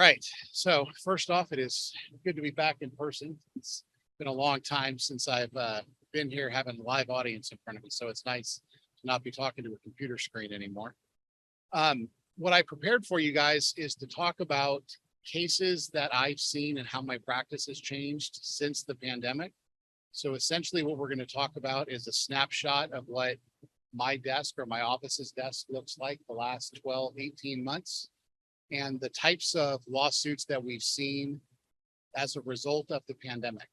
right. So first off, it is good to be back in person. It's been a long time since I've been here having a live audience in front of me. So it's nice to not be talking to a computer screen anymore. What I prepared for you guys is to talk about cases that I've seen and how my practice has changed since the pandemic. So essentially what we're going to talk about is a snapshot of what my desk or my office's desk looks like the last 12, 18 months and the types of lawsuits that we've seen as a result of the pandemic.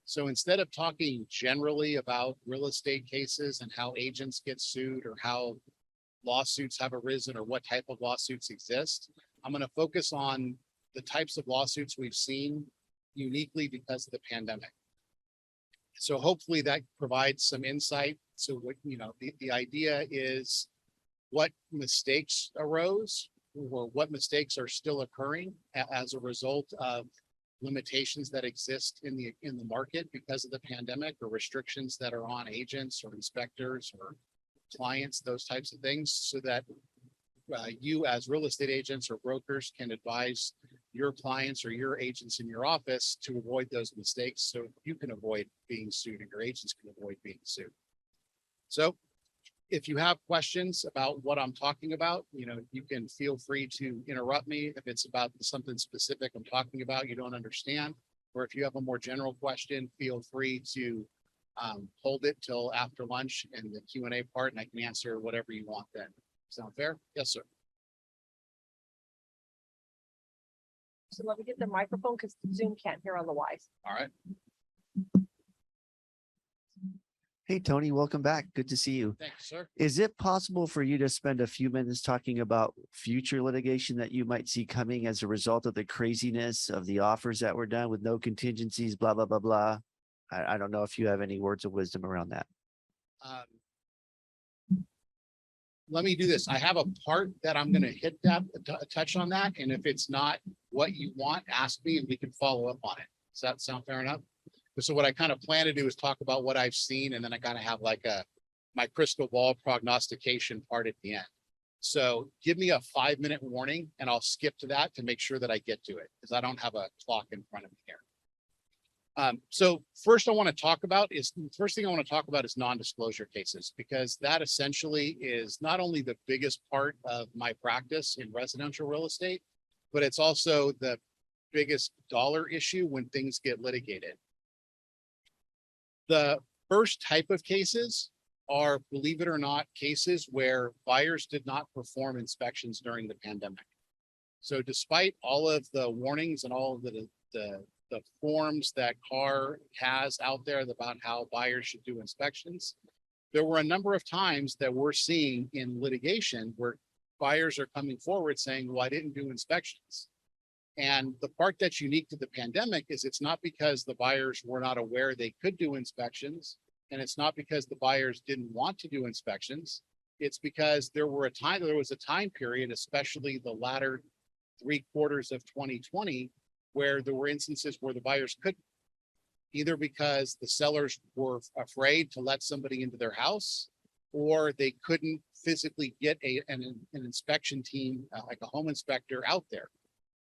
So instead of talking generally about real estate cases and how agents get sued or how lawsuits have arisen or what type of lawsuits exist, I'm going to focus on the types of lawsuits we've seen uniquely because of the pandemic. So hopefully that provides some insight. So what, the idea is what mistakes arose or what mistakes are still occurring as a result of limitations that exist in the market because of the pandemic or restrictions that are on agents or inspectors or clients, those types of things, so that you as real estate agents or brokers can advise your clients or your agents in your office to avoid those mistakes so you can avoid being sued and your agents can avoid being sued. So if you have questions about what I'm talking about, you can feel free to interrupt me if it's about something specific I'm talking about you don't understand, or if you have a more general question, feel free to hold it till after lunch and the Q&A part, and I can answer whatever you want then. Sound fair? Yes, sir. So let me get the microphone because Zoom can't hear on the Ys. All right. Hey, Tony, welcome back. Good to see you. Thank you, sir. Is it possible for you to spend a few minutes talking about future litigation that you might see coming as a result of the craziness of the offers that were done with no contingencies, blah, blah, blah, blah? I don't know if you have any words of wisdom around that. Let me do this. I have a part that I'm going to hit that, touch on that. And if it's not what you want, ask me and we can follow up on it. Does that sound fair enough? So what I kind of plan to do is talk about what I've seen, and then I kind of have like my crystal ball prognostication part at the end. So give me a 5-minute warning and I'll skip to that to make sure that I get to it because I don't have a clock in front of me here. So first thing I want to talk about is non-disclosure cases, because that essentially is not only the biggest part of my practice in residential real estate, but it's also the biggest dollar issue when things get litigated. The first type of cases are, believe it or not, cases where buyers did not perform inspections during the pandemic. So despite all of the warnings and all of the forms that CAR has out there about how buyers should do inspections, there were a number of times that we're seeing in litigation where buyers are coming forward saying, well, I didn't do inspections. And the part that's unique to the pandemic is it's not because the buyers were not aware they could do inspections, and it's not because the buyers didn't want to do inspections. It's because there was a time period, especially the latter 3 quarters of 2020, where there were instances where the buyers couldn't, either because the sellers were afraid to let somebody into their house, or they couldn't physically get an inspection team, like a home inspector out there.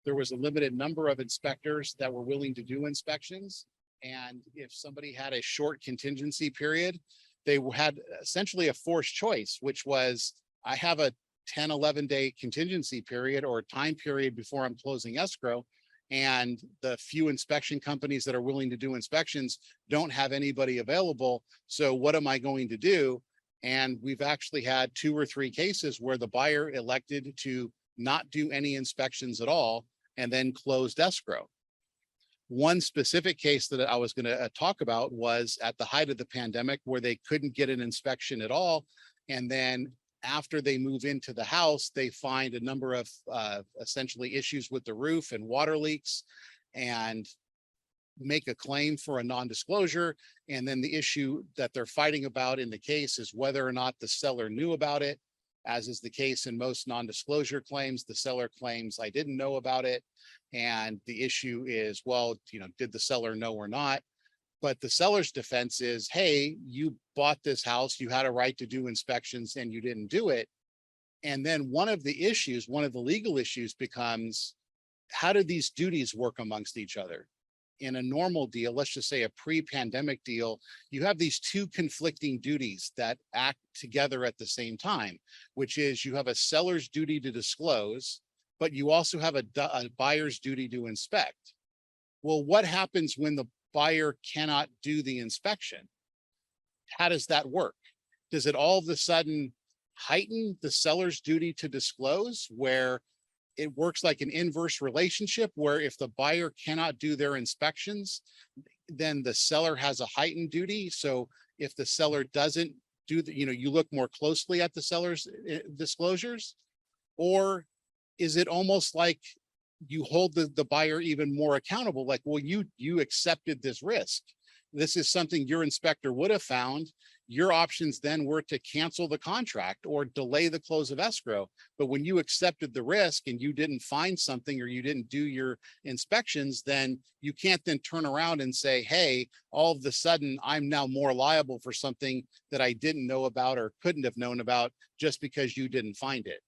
There was a limited number of inspectors that were willing to do inspections. And if somebody had a short contingency period, they had essentially a forced choice, which was, I have a 10, 11-day contingency period or time period before I'm closing escrow. And the few inspection companies that are willing to do inspections don't have anybody available. So what am I going to do? And we've actually had 2 or 3 cases where the buyer elected to not do any inspections at all and then closed escrow. One specific case that I was going to talk about was at the height of the pandemic, where they couldn't get an inspection at all. And then after they move into the house, they find a number of essentially issues with the roof and water leaks and make a claim for a non-disclosure. And then the issue that they're fighting about in the case is whether or not the seller knew about it. As is the case in most non-disclosure claims, the seller claims, I didn't know about it. And the issue is, well, did the seller know or not? But the seller's defense is, hey, you bought this house, you had a right to do inspections and you didn't do it. And then one of the legal issues becomes, how do these duties work amongst each other? In a normal deal, let's just say a pre-pandemic deal, you have these two conflicting duties that act together at the same time, which is you have a seller's duty to disclose, but you also have a buyer's duty to inspect. Well, what happens when the buyer cannot do the inspection? How does that work? Does it all of a sudden heighten the seller's duty to disclose, where it works like an inverse relationship, where if the buyer cannot do their inspections, then the seller has a heightened duty? So if the seller doesn't do the, you look more closely at the seller's disclosures? Or is it almost like you hold the buyer even more accountable? Like, well, you accepted this risk. This is something your inspector would have found. Your options then were to cancel the contract or delay the close of escrow. But when you accepted the risk and you didn't find something, or you didn't do your inspections, then you can't then turn around and say, hey, all of a sudden I'm now more liable for something that I didn't know about or couldn't have known about just because you didn't find it.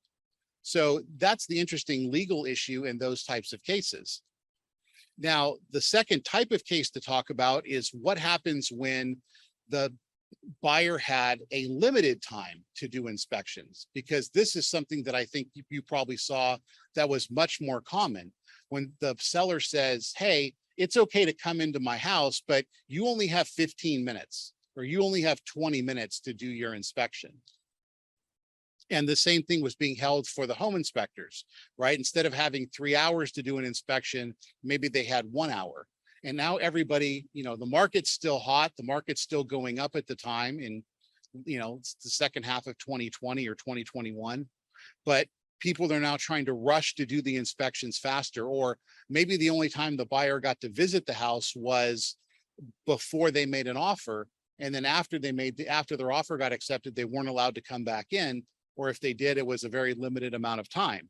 So that's the interesting legal issue in those types of cases. Now, the second type of case to talk about is what happens when the buyer had a limited time to do inspections, because this is something that I think you probably saw that was much more common. When the seller says, hey, it's okay to come into my house, but you only have 15 minutes or you only have 20 minutes to do your inspection. And the same thing was being held for the home inspectors, right? Instead of having 3 hours to do an inspection, maybe they had 1 hour. And now everybody, the market's still hot. The market's still going up at the time in, it's the second half of 2020 or 2021. But people are now trying to rush to do the inspections faster, or maybe the only time the buyer got to visit the house was before they made an offer. And then after their offer got accepted, they weren't allowed to come back in. Or if they did, it was a very limited amount of time.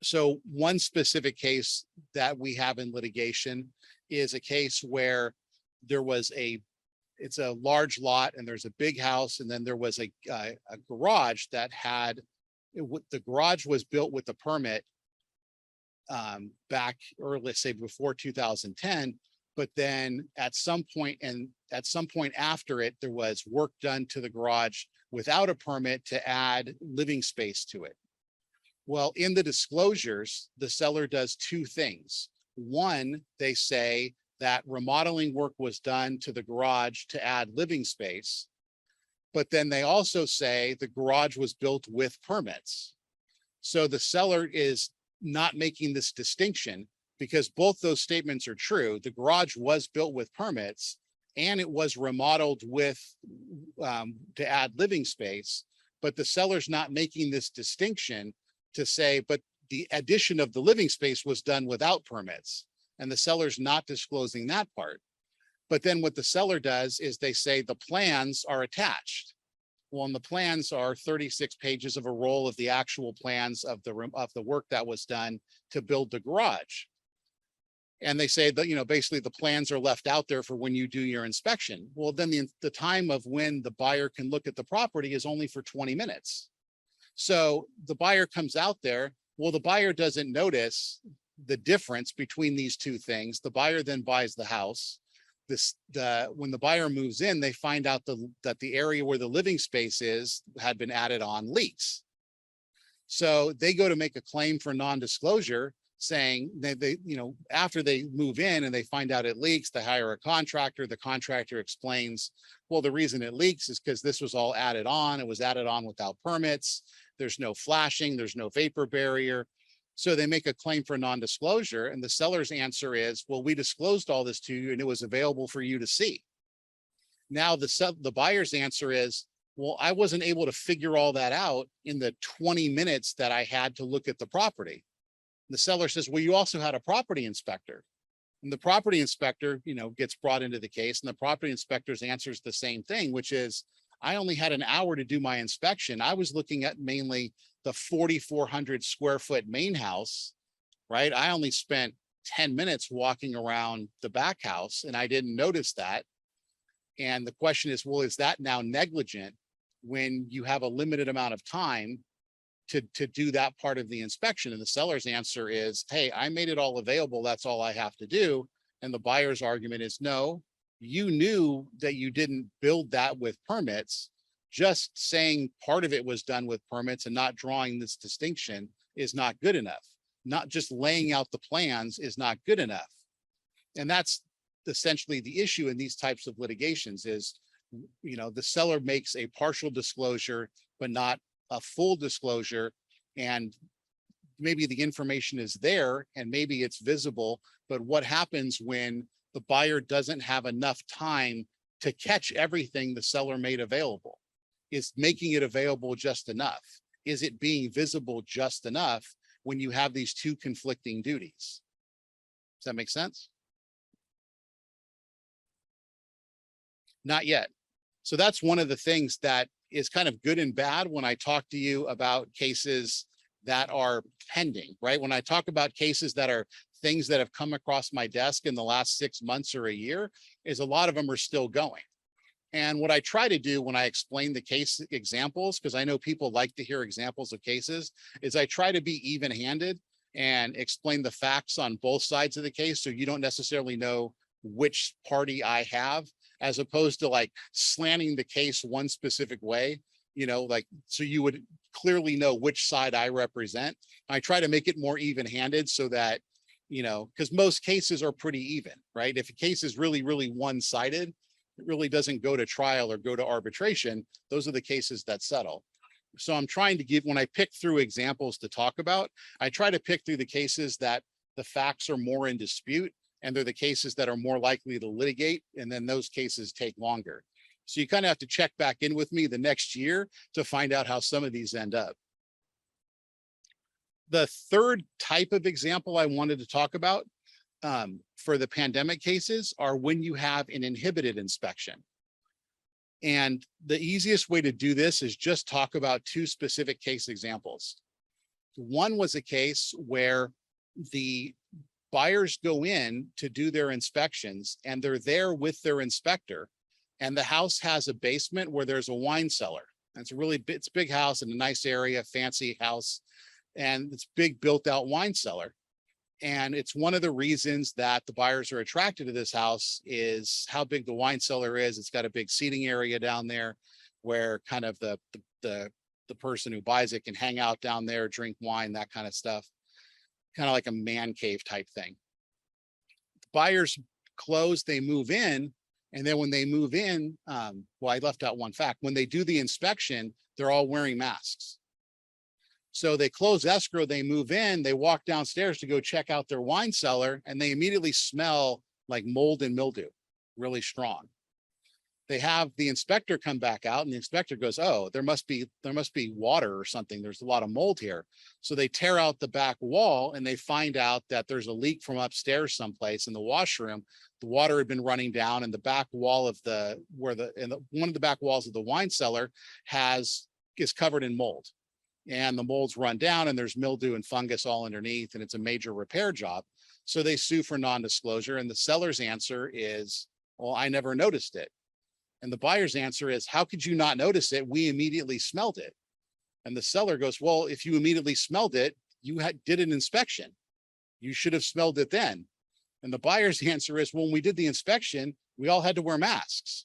So one specific case that we have in litigation is a case where there was it's a large lot and there's a big house, and then there was a garage that had, the garage was built with the permit back, or let's say before 2010. But then at some point after it, there was work done to the garage without a permit to add living space to it. Well, in the disclosures, the seller does two things. One, they say that remodeling work was done to the garage to add living space, but then they also say the garage was built with permits. So the seller is not making this distinction, because both those statements are true. The garage was built with permits and it was remodeled with to add living space, but the seller's not making this distinction to say, but the addition of the living space was done without permits, and the seller's not disclosing that part. But then what the seller does is they say the plans are attached. Well, and the plans are 36 pages of a roll of the actual plans of the work that was done to build the garage. And they say that, basically the plans are left out there for when you do your inspection. Well, then the time of when the buyer can look at the property is only for 20 minutes. So the buyer comes out there. Well, the buyer doesn't notice the difference between these two things. The buyer then buys the house. When the buyer moves in, they find out that the area where the living space had been added on leaks. So they go to make a claim for non-disclosure, saying they after they move in and they find out it leaks, they hire a contractor. The contractor explains, well, the reason it leaks is because this was all added on. It was added on without permits. There's no flashing, there's no vapor barrier. So they make a claim for non-disclosure, and the seller's answer is, well, we disclosed all this to you and it was available for you to see. Now the buyer's answer is, well, I wasn't able to figure all that out in the 20 minutes that I had to look at the property. The seller says, well, you also had a property inspector. And the property inspector, gets brought into the case, and the property inspector's answer is the same thing, which is, I only had an hour to do my inspection. I was looking at mainly the 4,400 square foot main house, right? I only spent 10 minutes walking around the back house and I didn't notice that. And the question is, well, is that now negligent when you have a limited amount of time to do that part of the inspection. And the seller's answer is, hey, I made it all available. That's all I have to do. And the buyer's argument is, no, you knew that you didn't build that with permits. Just saying part of it was done with permits and not drawing this distinction is not good enough. Not just laying out the plans is not good enough. And that's essentially the issue in these types of litigations is, you know, the seller makes a partial disclosure, but not a full disclosure. And maybe the information is there and maybe it's visible, but what happens when the buyer doesn't have enough time to catch everything the seller made available? Is making it available just enough? Is it being visible just enough when you have these two conflicting duties? Does that make sense? Not yet. So that's one of the things that is kind of good and bad when I talk to you about cases that are pending, right? When I talk about cases that are things that have come across my desk in the last 6 months or a year, is a lot of them are still going. And what I try to do when I explain the case examples, because I know people like to hear examples of cases, is I try to be even-handed and explain the facts on both sides of the case. So you don't necessarily know which party I have, as opposed to like slanting the case one specific way, you know, like, so you would clearly know which side I represent. I try to make it more even-handed so that, you know, because most cases are pretty even, right? If a case is really, really one-sided, it really doesn't go to trial or go to arbitration. Those are the cases that settle. So I'm trying to give, when I pick through examples to talk about, I try to pick through the cases that the facts are more in dispute, and they're the cases that are more likely to litigate, and then those cases take longer. So you kind of have to check back in with me the next year to find out how some of these end up. The third type of example I wanted to talk about for the pandemic cases are when you have an inhibited inspection. And the easiest way to do this is just talk about two specific case examples. One was a case where the buyers go in to do their inspections and they're there with their inspector, and the house has a basement where there's a wine cellar. And it's a big house in a nice area, fancy house, and it's big built out wine cellar. And it's one of the reasons that the buyers are attracted to this house is how big the wine cellar is. It's got a big seating area down there where kind of the person who buys it can hang out down there, drink wine, that kind of stuff. Kind of like a man cave type thing. The buyers close, they move in. And then when they move in, well, I left out one fact. When they do the inspection, they're all wearing masks. So they close escrow, they move in, they walk downstairs to go check out their wine cellar, and they immediately smell like mold and mildew, really strong. They have the inspector come back out, and the inspector goes, oh, there must be water or something. There's a lot of mold here. So they tear out the back wall and they find out that there's a leak from upstairs someplace in the washroom. The water had been running down, and the back wall of one of the back walls of the wine cellar is covered in mold. And the mold's run down and there's mildew and fungus all underneath, and it's a major repair job. So they sue for non-disclosure, and the seller's answer is, well, I never noticed it. And the buyer's answer is, how could you not notice it? We immediately smelled it. And the seller goes, well, if you immediately smelled it, you did an inspection. You should have smelled it then. And the buyer's answer is, well, when we did the inspection, we all had to wear masks.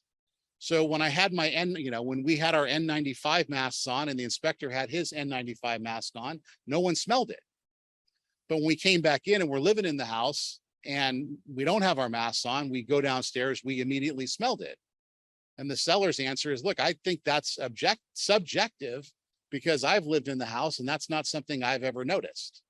So when I had when we had our N95 masks on and the inspector had his N95 mask on, no one smelled it. But when we came back in and we're living in the house and we don't have our masks on, we go downstairs, we immediately smelled it. And the seller's answer is, look, I think that's subjective because I've lived in the house and that's not something I've ever noticed.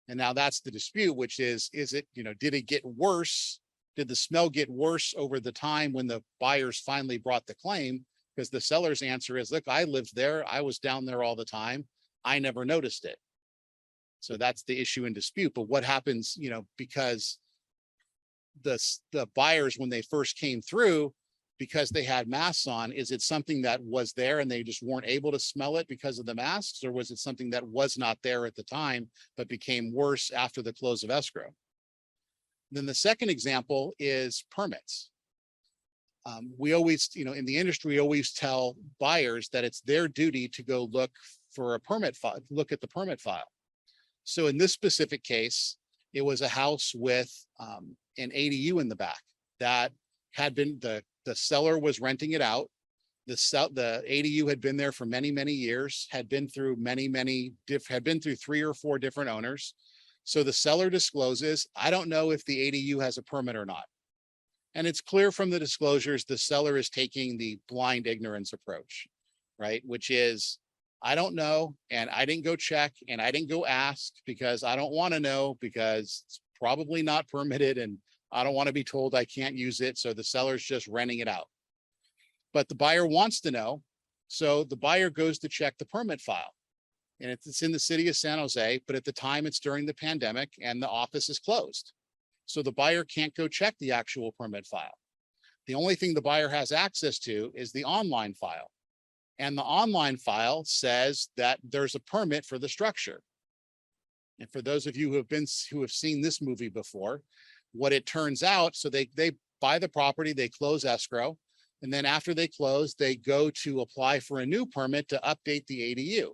And now that's the dispute, which is it, did it get worse? Did the smell get worse over the time when the buyers finally brought the claim? Because the seller's answer is, look, I lived there. I was down there all the time. I never noticed it. So that's the issue in dispute. But what happens, because the buyers, when they first came through, because they had masks on, is it something that was there and they just weren't able to smell it because of the masks? Or was it something that was not there at the time, but became worse after the close of escrow? Then the second example is permits. We always, in the industry, we always tell buyers that it's their duty to go look for a permit file, look at the permit file. So in this specific case, it was a house with an ADU in the back that had been, the seller was renting it out. The ADU had been there for many, many years, had been through had been through 3 or 4 different owners. So the seller discloses, I don't know if the ADU has a permit or not. And it's clear from the disclosures, the seller is taking the blind ignorance approach, right? Which is, I don't know, and I didn't go check, and I didn't go ask because I don't want to know, because it's probably not permitted and I don't want to be told I can't use it. So the seller's just renting it out. But the buyer wants to know. So the buyer goes to check the permit file. And it's in the city of San Jose, but at the time it's during the pandemic and the office is closed. So the buyer can't go check the actual permit file. The only thing the buyer has access to is the online file. And the online file says that there's a permit for the structure. And for those of you who have seen this movie before, what it turns out, so they buy the property, they close escrow, and then after they close, they go to apply for a new permit to update the ADU.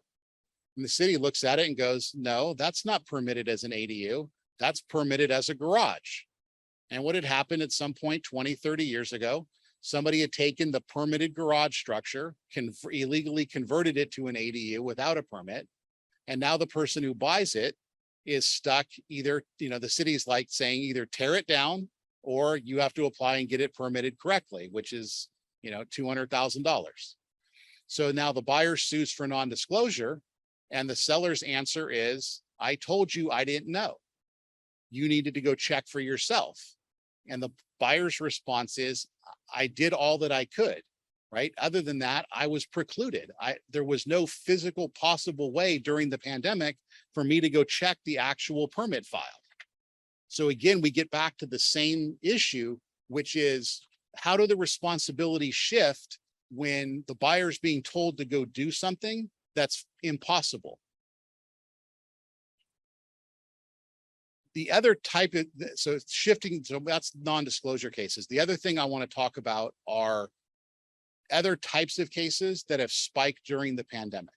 And the city looks at it and goes, no, that's not permitted as an ADU. That's permitted as a garage. And what had happened at some point 20, 30 years ago, somebody had taken the permitted garage structure, illegally converted it to an ADU without a permit. And now the person who buys it is stuck either, the city's like saying either tear it down or you have to apply and get it permitted correctly, which is, $200,000. So now the buyer sues for non-disclosure and the seller's answer is, I told you I didn't know. You needed to go check for yourself. And the buyer's response is, I did all that I could, right? Other than that, I was precluded. There was no physical possible way during the pandemic for me to go check the actual permit file. So again, we get back to the same issue, which is how do the responsibilities shift when the buyer's being told to go do something that's impossible? The other type of, so shifting, so that's non-disclosure cases. The other thing I want to talk about are other types of cases that have spiked during the pandemic.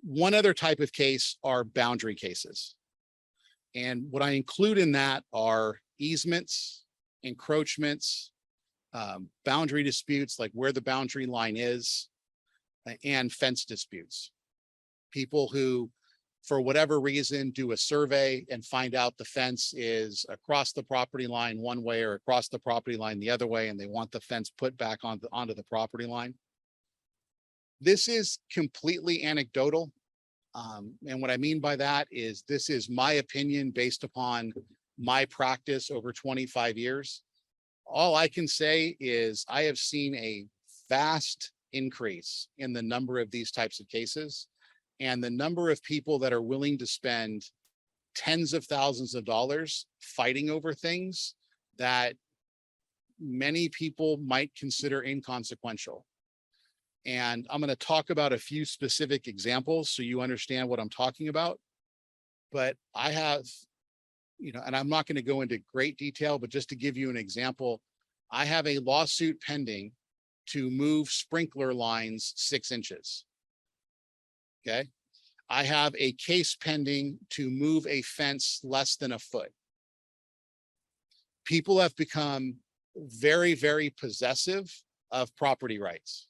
One other type of case are boundary cases. And what I include in that are easements, encroachments, boundary disputes, like where the boundary line is, and fence disputes. People who, for whatever reason, do a survey and find out the fence is across the property line one way or across the property line the other way, and they want the fence put back onto the property line. This is completely anecdotal. And what I mean by that is this is my opinion based upon my practice over 25 years. All I can say is I have seen a vast increase in the number of these types of cases. And the number of people that are willing to spend tens of thousands of dollars fighting over things that many people might consider inconsequential. And I'm going to talk about a few specific examples so you understand what I'm talking about. But I have, and I'm not going to go into great detail, but just to give you an example, I have a lawsuit pending to move sprinkler lines 6 inches. Okay. I have a case pending to move a fence less than a foot. People have become very, very possessive of property rights.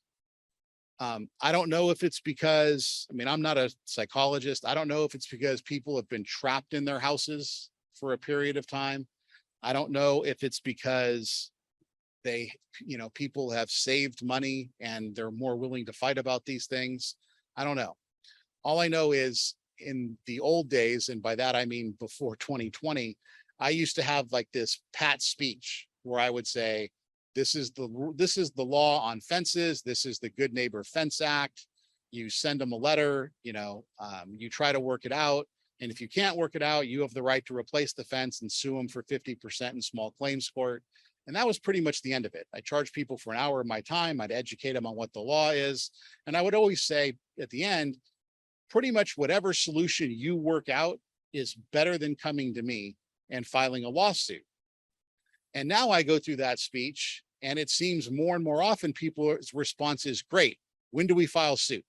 I don't know if it's because, I'm not a psychologist. I don't know if it's because people have been trapped in their houses for a period of time. I don't know if it's because people have saved money and they're more willing to fight about these things. I don't know. All I know is in the old days, and by that I mean before 2020, I used to have like this pat speech where I would say, this is the law on fences. This is the Good Neighbor Fence Act. You send them a letter, you try to work it out. And if you can't work it out, you have the right to replace the fence and sue them for 50% in small claims court. And that was pretty much the end of it. I charged people for an hour of my time. I'd educate them on what the law is. And I would always say at the end, pretty much whatever solution you work out is better than coming to me and filing a lawsuit. And now I go through that speech And it seems more and more often people's response is, great, when do we file suit?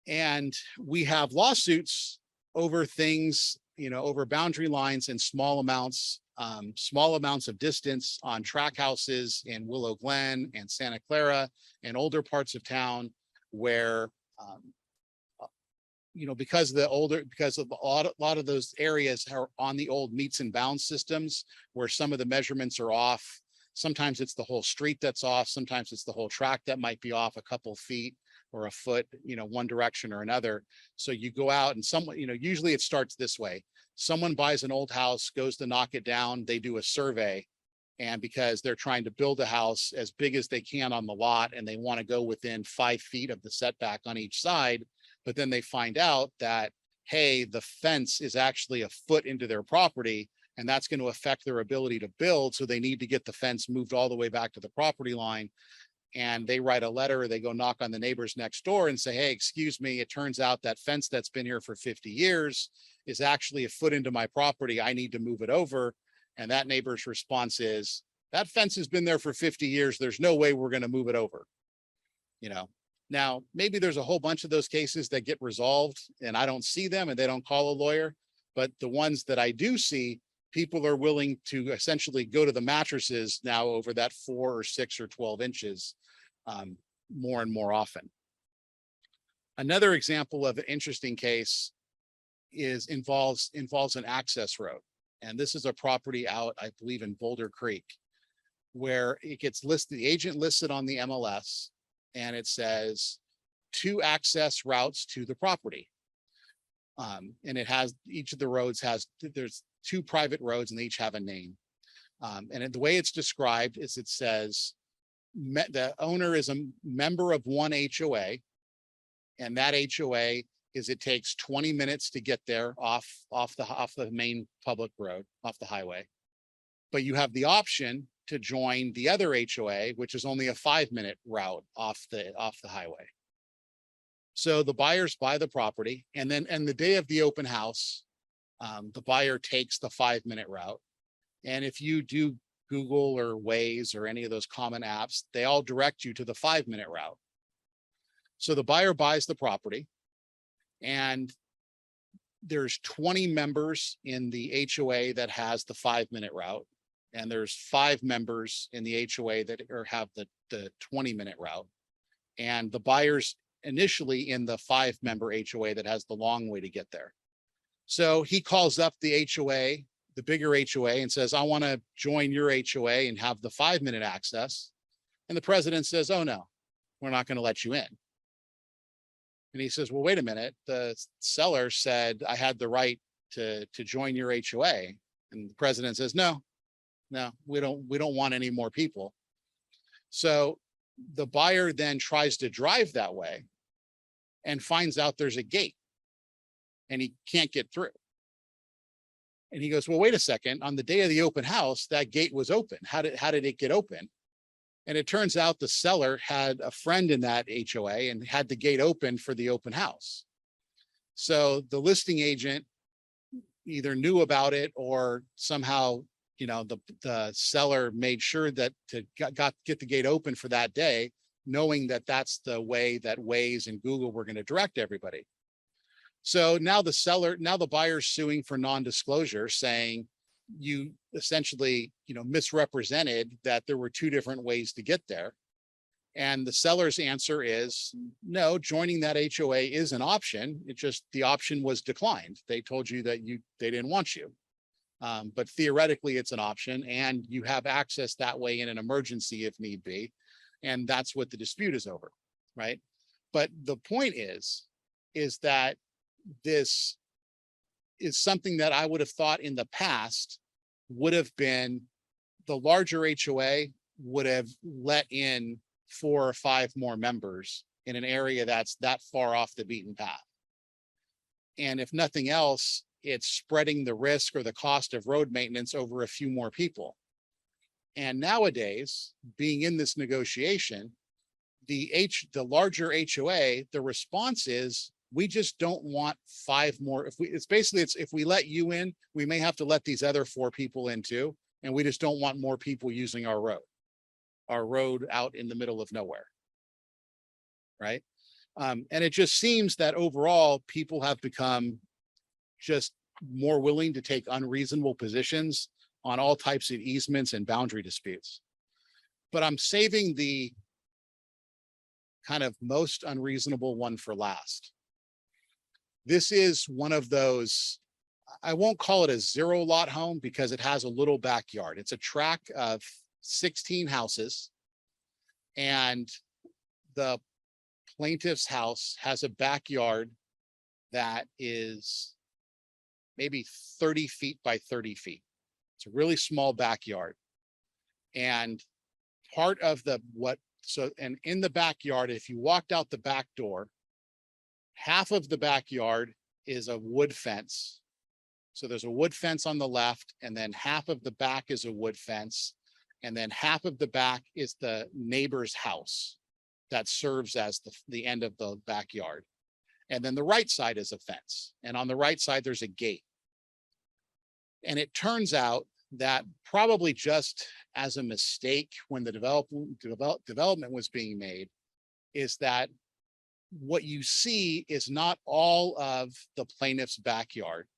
And we have lawsuits over things, over boundary lines and small amounts of distance on track houses in Willow Glen and Santa Clara and older parts of town where, because of a lot of those areas are on the old meets and bounds systems where some of the measurements are off. Sometimes it's the whole street that's off. Sometimes it's the whole track that might be off a couple feet or a foot, one direction or another. So you go out and someone, usually it starts this way. Someone buys an old house, goes to knock it down. They do a survey. And because they're trying to build a house as big as they can on the lot, and they want to go within 5 feet of the setback on each side, but then they find out that, hey, the fence is actually a foot into their property, and that's going to affect their ability to build. So they need to get the fence moved all the way back to the property line. And they write a letter, or they go knock on the neighbors next door and say, hey, excuse me, it turns out that fence that's been here for 50 years is actually a foot into my property. I need to move it over. And that neighbor's response is, that fence has been there for 50 years. There's no way we're going to move it over. Now, maybe there's a whole bunch of those cases that get resolved and I don't see them and they don't call a lawyer. But the ones that I do see, people are willing to essentially go to the mattresses now over that 4 or 6 or 12 inches more and more often. Another example of an interesting case involves an access road. And this is a property out, I believe, in Boulder Creek, where it gets listed, the agent listed on the MLS, and it says 2 access routes to the property. And it has, each of the roads there's 2 private roads and they each have a name. And the way it's described is it says, the owner is a member of one HOA, and that HOA it takes 20 minutes to get there off the main public road, off the highway. But you have the option to join the other HOA, which is only a 5-minute route off the highway. So the buyers buy the property, and the day of the open house, the buyer takes the 5-minute route. And if you do Google or Waze or any of those common apps, they all direct you to the 5-minute route. So the buyer buys the property, and there's 20 members in the HOA that has the 5-minute route. And there's 5 members in the HOA that have the 20-minute route. And the buyer's initially in the 5-member HOA that has the long way to get there. So he calls up the HOA, the bigger HOA, and says, I want to join your HOA and have the 5-minute access. And the president says, oh no, we're not going to let you in. And he says, well, wait a minute. The seller said I had the right to join your HOA. And the president says, no, we don't want any more people. So the buyer then tries to drive that way and finds out there's a gate and he can't get through. And he goes, well, wait a second. On the day of the open house, that gate was open. How did it get open? And it turns out the seller had a friend in that HOA and had the gate open for the open house. So the listing agent either knew about it or somehow, the seller made sure that to get the gate open for that day, knowing that that's the way that Waze and Google were going to direct everybody. So now the buyer's suing for non-disclosure, saying you essentially, misrepresented that there were 2 different ways to get there. And the seller's answer is, no, joining that HOA is an option. It just, the option was declined. They told you that they didn't want you. But theoretically it's an option and you have access that way in an emergency if need be. And that's what the dispute is over, right? But the point is that this is something that I would have thought in the past would have been the larger HOA would have let in 4 or 5 more members in an area that's that far off the beaten path. And if nothing else, it's spreading the risk or the cost of road maintenance over a few more people. And nowadays, being in this negotiation, the larger HOA, the response is, we just don't want 5 more. If we let you in, we may have to let these other 4 people in too. And we just don't want more people using our road out in the middle of nowhere. Right? And it just seems that overall people have become just more willing to take unreasonable positions on all types of easements and boundary disputes. But I'm saving the kind of most unreasonable one for last. This is one of those, I won't call it a 0 lot home because it has a little backyard. It's a tract of 16 houses. And the plaintiff's house has a backyard that is maybe 30 feet by 30 feet. It's a really small backyard. And part of and in the backyard, if you walked out the back door, half of the backyard is a wood fence. So there's a wood fence on the left, and then half of the back is a wood fence. And then half of the back is the neighbor's house that serves as the end of the backyard. And then the right side is a fence. And on the right side, there's a gate. And it turns out that probably just as a mistake when the development was being made, is that what you see is not all of the plaintiff's backyard,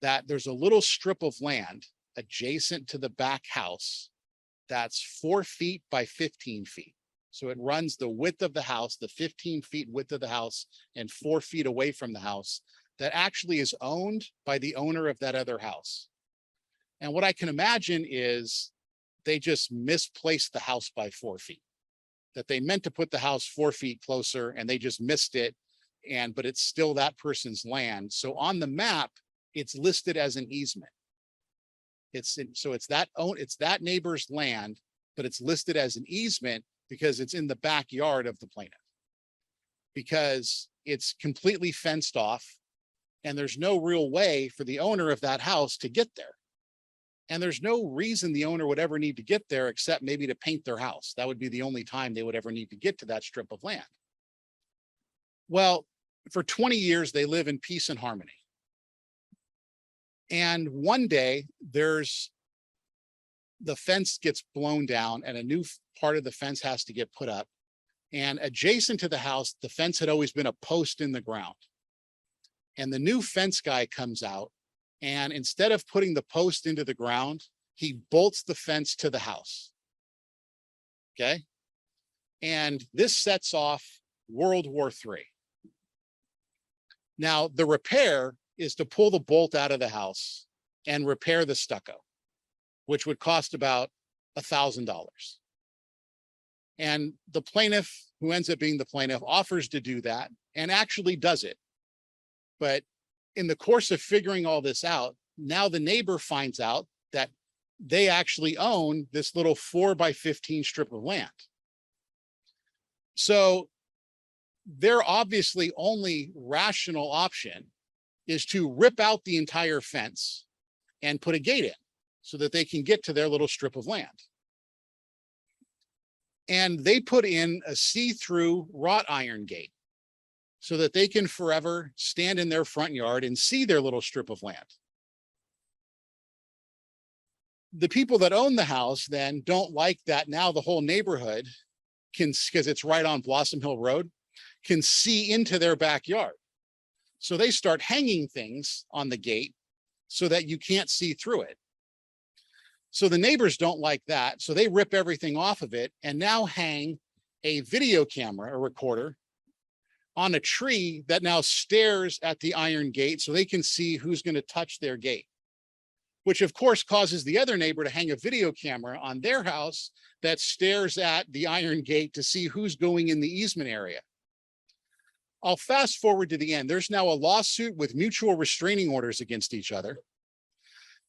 that there's a little strip of land adjacent to the back house that's 4 feet by 15 feet. So it runs the width of the house, the 15 feet width of the house, and 4 feet away from the house, that actually is owned by the owner of that other house. And what I can imagine is they just misplaced the house by 4 feet, that they meant to put the house 4 feet closer and they just missed it. But it's still that person's land. So on the map, it's listed as an easement. It's that neighbor's land, but it's listed as an easement because it's in the backyard of the plaintiff, because it's completely fenced off and there's no real way for the owner of that house to get there. And there's no reason the owner would ever need to get there except maybe to paint their house. That would be the only time they would ever need to get to that strip of land. Well, for 20 years, they live in peace and harmony. And one day the fence gets blown down and a new part of the fence has to get put up. And adjacent to the house, the fence had always been a post in the ground. And the new fence guy comes out, and instead of putting the post into the ground, he bolts the fence to the house. Okay. And this sets off World War III. Now, the repair is to pull the bolt out of the house and repair the stucco, which would cost about $1,000. And the plaintiff, who ends up being the plaintiff, offers to do that and actually does it. But in the course of figuring all this out, now the neighbor finds out that they actually own this little 4 by 15 strip of land. So their obviously only rational option is to rip out the entire fence and put a gate in so that they can get to their little strip of land. And they put in a see-through wrought iron gate so that they can forever stand in their front yard and see their little strip of land. The people that own the house then don't like that now the whole neighborhood can, because it's right on Blossom Hill Road, can see into their backyard. So they start hanging things on the gate so that you can't see through it. So the neighbors don't like that. So they rip everything off of it and now hang a video camera, a recorder, on a tree that now stares at the iron gate so they can see who's going to touch their gate, which of course causes the other neighbor to hang a video camera on their house that stares at the iron gate to see who's going in the easement area. I'll fast forward to the end. There's now a lawsuit with mutual restraining orders against each other,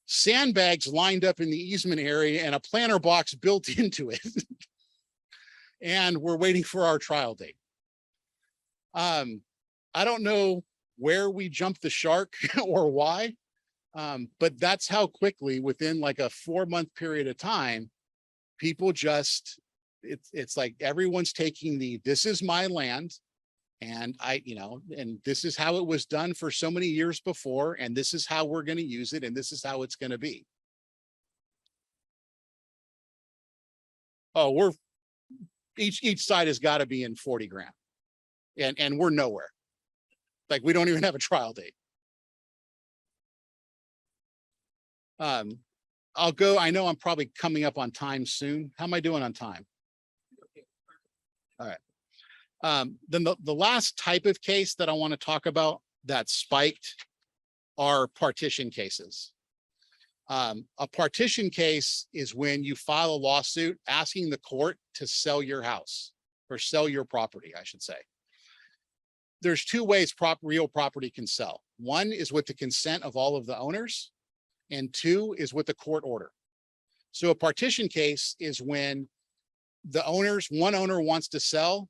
sandbags lined up in the easement area, and a planter box built into it. And we're waiting for our trial date. I don't know where we jumped the shark or why, but that's how quickly, within like a 4-month period of time, people just, it's like everyone's taking this is my land. And and this is how it was done for so many years before, and this is how we're going to use it, and this is how it's going to be. oh, each side has got to be in 40 grand. And we're nowhere. Like, we don't even have a trial date. I know I'm probably coming up on time soon. How am I doing on time? All right. Then the last type of case that I want to talk about that spiked are partition cases. A partition case is when you file a lawsuit asking the court to sell your house or sell your property, I should say. There's two ways real property can sell. One is with the consent of all of the owners, and two is with a court order. So a partition case is when one owner wants to sell,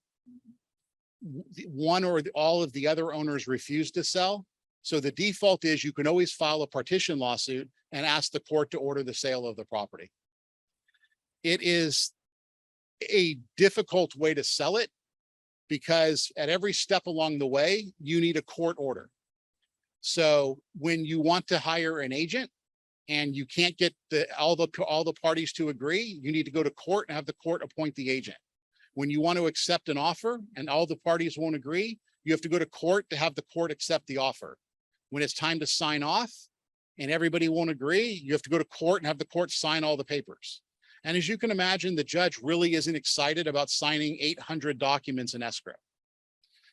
one or all of the other owners refuse to sell. So the default is you can always file a partition lawsuit and ask the court to order the sale of the property. It is a difficult way to sell it because at every step along the way, you need a court order. So when you want to hire an agent and you can't get all the parties to agree, you need to go to court and have the court appoint the agent. When you want to accept an offer and all the parties won't agree, you have to go to court to have the court accept the offer. When it's time to sign off and everybody won't agree, you have to go to court and have the court sign all the papers. And as you can imagine, the judge really isn't excited about signing 800 documents in escrow.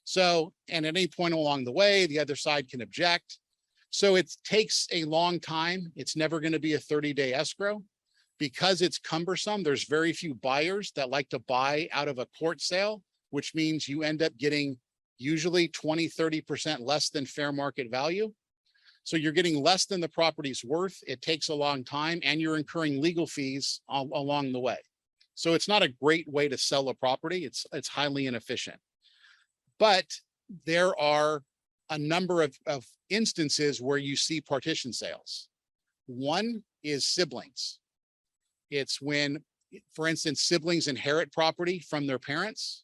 So, and at any point along the way, the other side can object. So it takes a long time. It's never going to be a 30-day escrow. Because it's cumbersome, there's very few buyers that like to buy out of a court sale, which means you end up getting usually 20–30% less than fair market value. So you're getting less than the property's worth. It takes a long time and you're incurring legal fees along the way. So it's not a great way to sell a property. It's highly inefficient. But there are a number of instances where you see partition sales. One is siblings. It's when, for instance, siblings inherit property from their parents.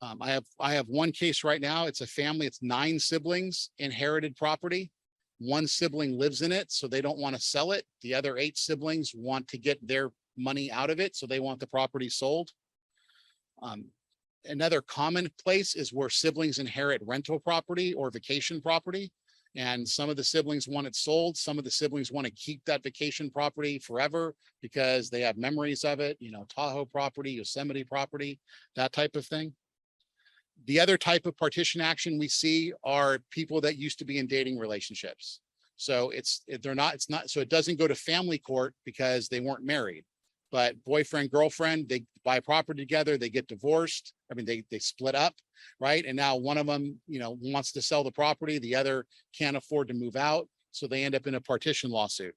I have one case right now. It's a family. It's 9 siblings inherited property. One sibling lives in it, so they don't want to sell it. The other 8 siblings want to get their money out of it, so they want the property sold. Another common place is where siblings inherit rental property or vacation property. And some of the siblings want it sold. Some of the siblings want to keep that vacation property forever because they have memories of it, Tahoe property, Yosemite property, that type of thing. The other type of partition action we see are people that used to be in dating relationships. So so it doesn't go to family court because they weren't married, but boyfriend, girlfriend, they buy property together, they get divorced. I mean, they split up, right? And now one of them, wants to sell the property. The other can't afford to move out. So they end up in a partition lawsuit.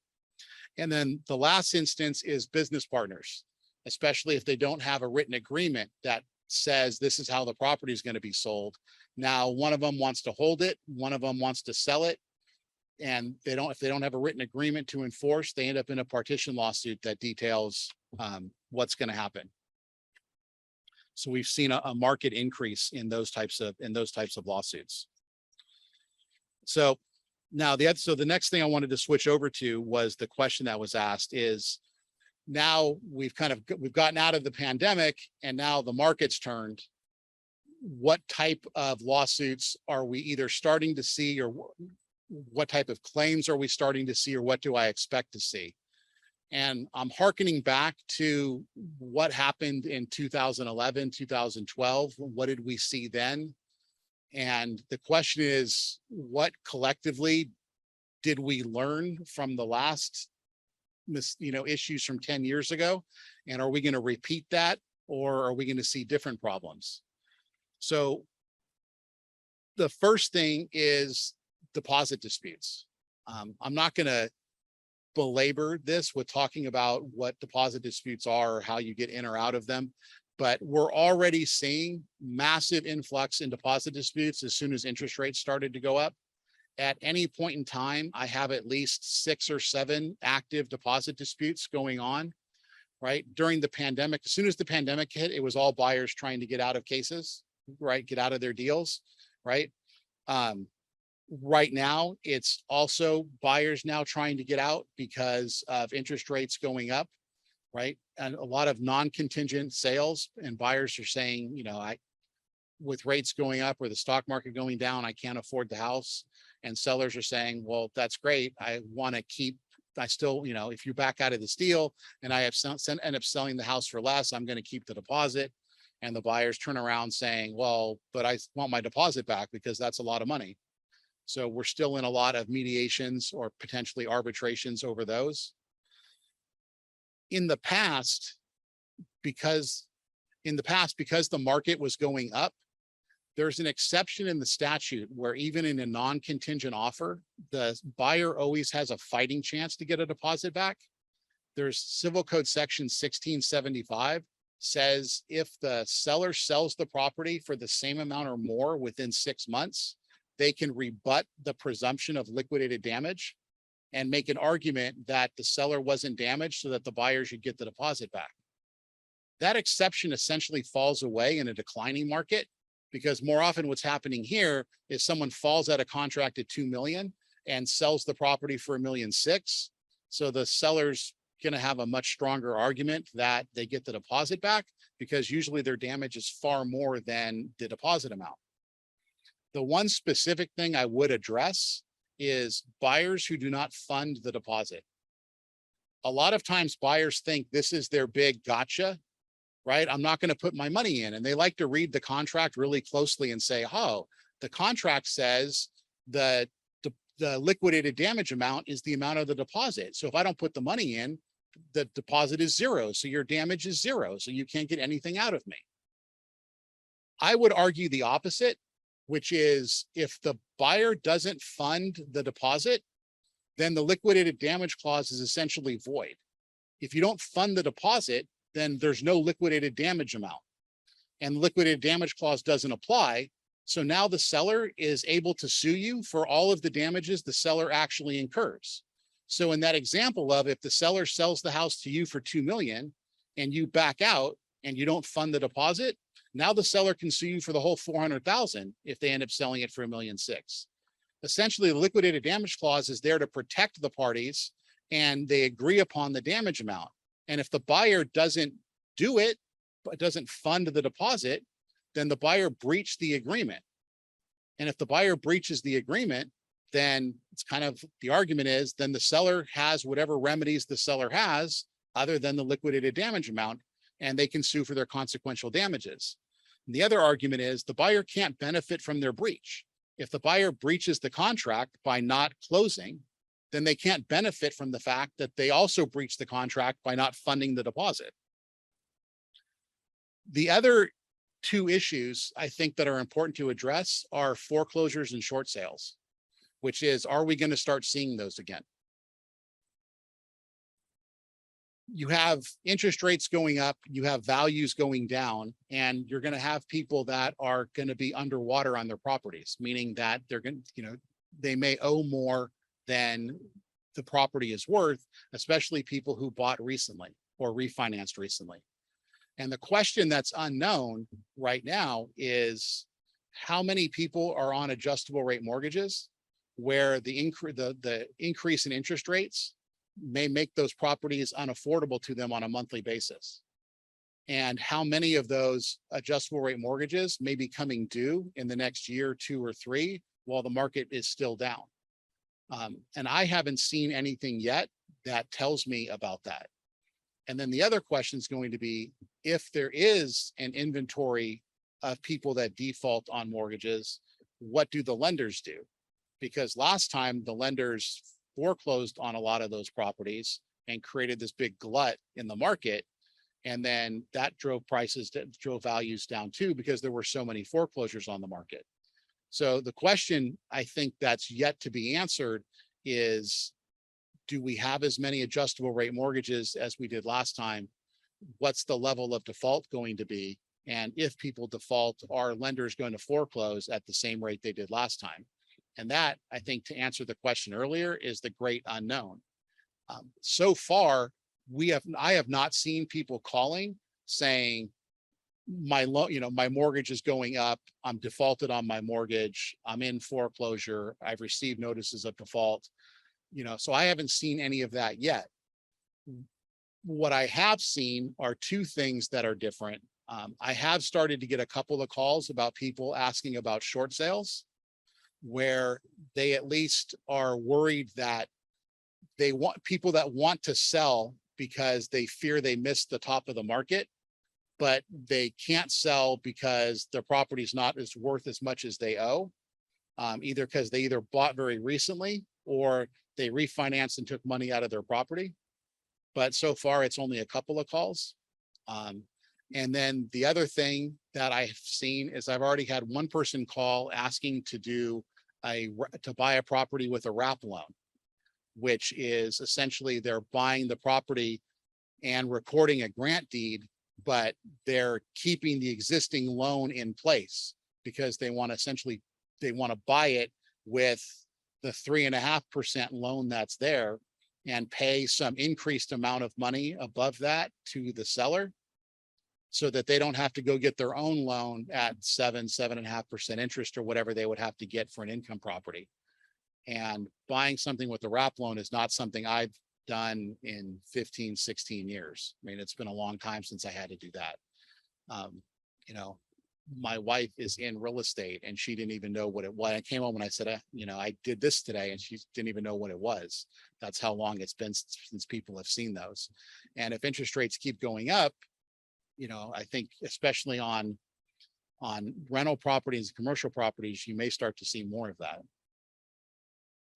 And then the last instance is business partners, especially if they don't have a written agreement that says this is how the property is going to be sold. Now, one of them wants to hold it. One of them wants to sell it. And if they don't have a written agreement to enforce, they end up in a partition lawsuit that details what's going to happen. So we've seen a market increase in those types of lawsuits. So now the next thing I wanted to switch over to was the question that was asked is, now we've gotten out of the pandemic and now the market's turned. What type of lawsuits are we either starting to see, or what type of claims are we starting to see, or what do I expect to see? And I'm hearkening back to what happened in 2011, 2012. What did we see then? And the question is, what collectively did we learn from the last issues from 10 years ago? And are we going to repeat that, or are we going to see different problems? So the first thing is deposit disputes. I'm not going to belabor this with talking about what deposit disputes are or how you get in or out of them, but we're already seeing massive influx in deposit disputes as soon as interest rates started to go up. At any point in time, I have at least 6 or 7 active deposit disputes going on, right? During the pandemic, as soon as the pandemic hit, it was all buyers trying to get out of cases, right? Get out of their deals, right? Right now, it's also buyers now trying to get out because of interest rates going up. right? And a lot of non-contingent sales and buyers are saying, with rates going up or the stock market going down, I can't afford the house. And sellers are saying, well, that's great. I want to keep, I still, if you back out of this deal and I have end up selling the house for less, I'm going to keep the deposit. And the buyers turn around saying, well, but I want my deposit back because that's a lot of money. So we're still in a lot of mediations or potentially arbitrations over those. In the past, because the market was going up, there's an exception in the statute where even in a non-contingent offer, the buyer always has a fighting chance to get a deposit back. There's Civil Code section 1675 says if the seller sells the property for the same amount or more within 6 months, they can rebut the presumption of liquidated damage and make an argument that the seller wasn't damaged so that the buyer should get the deposit back. That exception essentially falls away in a declining market, because more often what's happening here is someone falls out of contract at 2 million and sells the property for $1.6 million. So the seller's going to have a much stronger argument that they get the deposit back, because usually their damage is far more than the deposit amount. The one specific thing I would address is buyers who do not fund the deposit. A lot of times buyers think this is their big gotcha, right? I'm not going to put my money in. And they like to read the contract really closely and say, oh, the contract says that the liquidated damage amount is the amount of the deposit. So if I don't put the money in, the deposit is zero. So your damage is zero. So you can't get anything out of me. I would argue the opposite, which is if the buyer doesn't fund the deposit, then the liquidated damage clause is essentially void. If you don't fund the deposit, then there's no liquidated damage amount, and liquidated damage clause doesn't apply. So now the seller is able to sue you for all of the damages the seller actually incurs. So in that example of if the seller sells the house to you for 2 million and you back out and you don't fund the deposit, now the seller can sue you for the whole 400,000 if they end up selling it for $1.6 million. Essentially, the liquidated damage clause is there to protect the parties and they agree upon the damage amount. And if the buyer doesn't do it, but doesn't fund the deposit, then the buyer breached the agreement. And if the buyer breaches the agreement, then it's kind of, the argument is then the seller has whatever remedies the seller has other than the liquidated damage amount, and they can sue for their consequential damages. And the other argument is the buyer can't benefit from their breach. If the buyer breaches the contract by not closing, then they can't benefit from the fact that they also breached the contract by not funding the deposit. The other two issues I think that are important to address are foreclosures and short sales, which is, are we going to start seeing those again? You have interest rates going up, you have values going down, and you're going to have people that are going to be underwater on their properties, meaning that they're going to, they may owe more than the property is worth, especially people who bought recently or refinanced recently. And the question that's unknown right now is how many people are on adjustable rate mortgages where the increase in interest rates may make those properties unaffordable to them on a monthly basis. And how many of those adjustable rate mortgages may be coming due in the next year, 2 or 3, while the market is still down. And I haven't seen anything yet that tells me about that. And then the other question is going to be, if there is an inventory of people that default on mortgages, what do the lenders do? Because last time the lenders foreclosed on a lot of those properties and created this big glut in the market. And then that drove drove values down too, because there were so many foreclosures on the market. So the question I think that's yet to be answered is, do we have as many adjustable rate mortgages as we did last time? What's the level of default going to be? And if people default, are lenders going to foreclose at the same rate they did last time? And that, I think, to answer the question earlier, is the great unknown. So far, I have not seen people calling saying, my mortgage is going up. I'm defaulted on my mortgage. I'm in foreclosure. I've received notices of default. So I haven't seen any of that yet. what I have seen are two things that are different. I have started to get a couple of calls about people asking about short sales, where they at least are worried that they want people that want to sell because they fear they missed the top of the market, but they can't sell because their property's not as worth as much as they owe. Either because they either bought very recently or they refinanced and took money out of their property. But so far, it's only a couple of calls. And then the other thing that I've seen is I've already had one person call asking to do to buy a property with a wrap loan, which is essentially they're buying the property and recording a grant deed, but they're keeping the existing loan in place because they want to buy it with the 3.5% loan that's there and pay some increased amount of money above that to the seller, so that they don't have to go get their own loan at 7.5% interest or whatever they would have to get for an income property. And buying something with a wrap loan is not something I've done in 15, 16 years. I mean, it's been a long time since I had to do that. You know, my wife is in real estate and she didn't even know what it was. I came home and I said, you know, I did this today, and she didn't even know what it was. That's how long it's been since people have seen those. And if interest rates keep going up, you know, I think especially on rental properties and commercial properties, you may start to see more of that.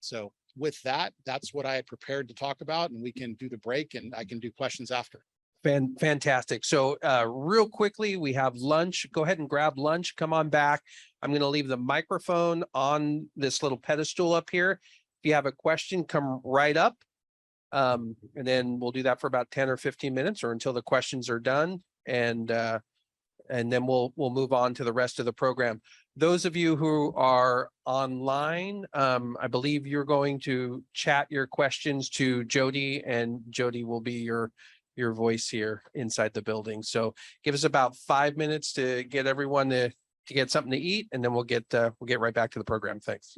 So with that, that's what I had prepared to talk about, and we can do the break and I can do questions after. Fantastic. So real quickly, we have lunch. Go ahead and grab lunch. Come on back. I'm going to leave the microphone on this little pedestal up here. If you have a question, come right up. And then we'll do that for about 10 or 15 minutes or until the questions are done. And then we'll move on to the rest of the program. Those of you who are online, I believe you're going to chat your questions to Jody, and Jody will be your voice here inside the building. So give us about 5 minutes to get everyone to get something to eat, and then we'll get right back to the program. Thanks.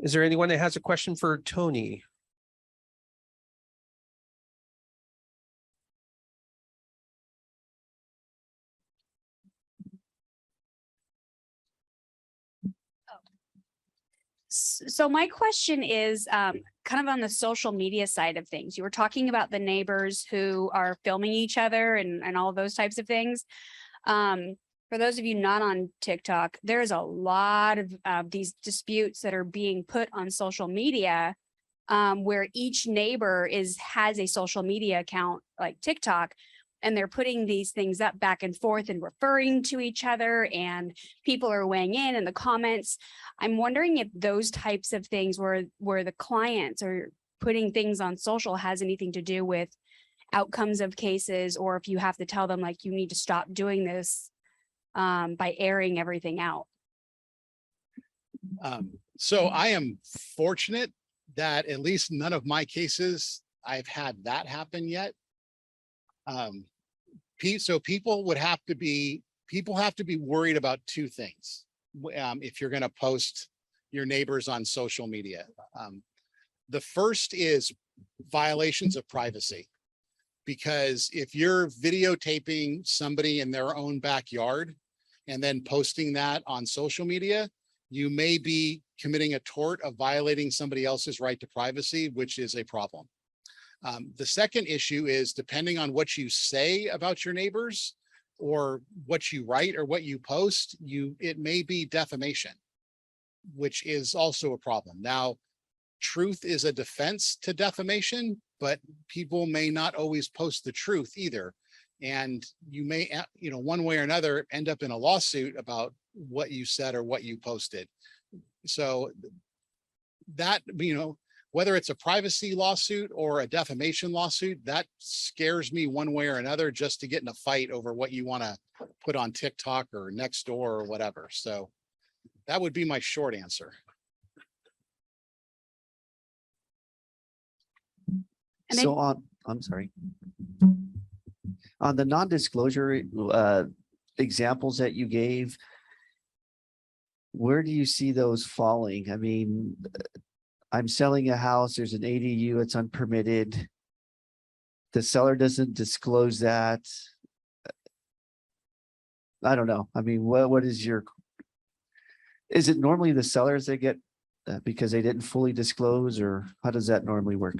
Is there anyone that has a question for Tony? So my question is kind of on the social media side of things. You were talking about the neighbors who are filming each other and all of those types of things. For those of you not on TikTok, there's a lot of these disputes that are being put on social media, where each neighbor has a social media account like TikTok, and they're putting these things up back and forth and referring to each other, and people are weighing in the comments. I'm wondering if those types of things where the clients are putting things on social has anything to do with outcomes of cases, or if you have to tell them like, you need to stop doing this by airing everything out. So I am fortunate that at least none of my cases, I've had that happen yet. So people have to be worried about two things. If you're going to post your neighbors on social media. The first is violations of privacy. Because if you're videotaping somebody in their own backyard and then posting that on social media, you may be committing a tort of violating somebody else's right to privacy, which is a problem. The second issue is, depending on what you say about your neighbors or what you write or what you post, it may be defamation, which is also a problem. Now, truth is a defense to defamation, but people may not always post the truth either. And you may, one way or another, end up in a lawsuit about what you said or what you posted. So that, whether it's a privacy lawsuit or a defamation lawsuit, that scares me one way or another, just to get in a fight over what you want to put on TikTok or Nextdoor or whatever. So that would be my short answer. And I- So I'm sorry. On the non-disclosure examples that you gave, where do you see those falling? I mean, I'm selling a house, there's an ADU, it's unpermitted. The seller doesn't disclose that. I don't know. I mean, what is is it normally the sellers that get because they didn't fully disclose, or how does that normally work?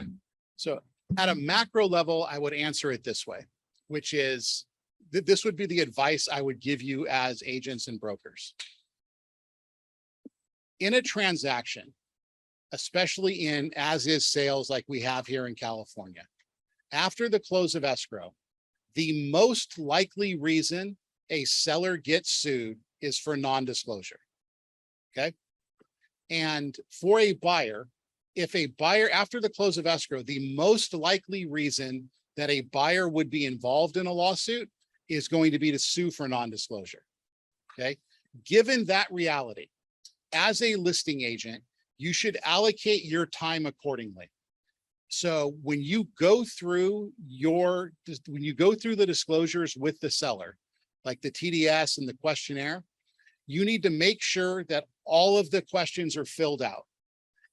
So at a macro level, I would answer it this way, which is this would be the advice I would give you as agents and brokers. In a transaction, especially in as-is sales like we have here in California, after the close of escrow, the most likely reason a seller gets sued is for non-disclosure. Okay. And for a buyer, if a buyer, after the close of escrow, the most likely reason that a buyer would be involved in a lawsuit is going to be to sue for non-disclosure. Okay. Given that reality, as a listing agent, you should allocate your time accordingly. So when you go through the disclosures with the seller, like the TDS and the questionnaire, you need to make sure that all of the questions are filled out,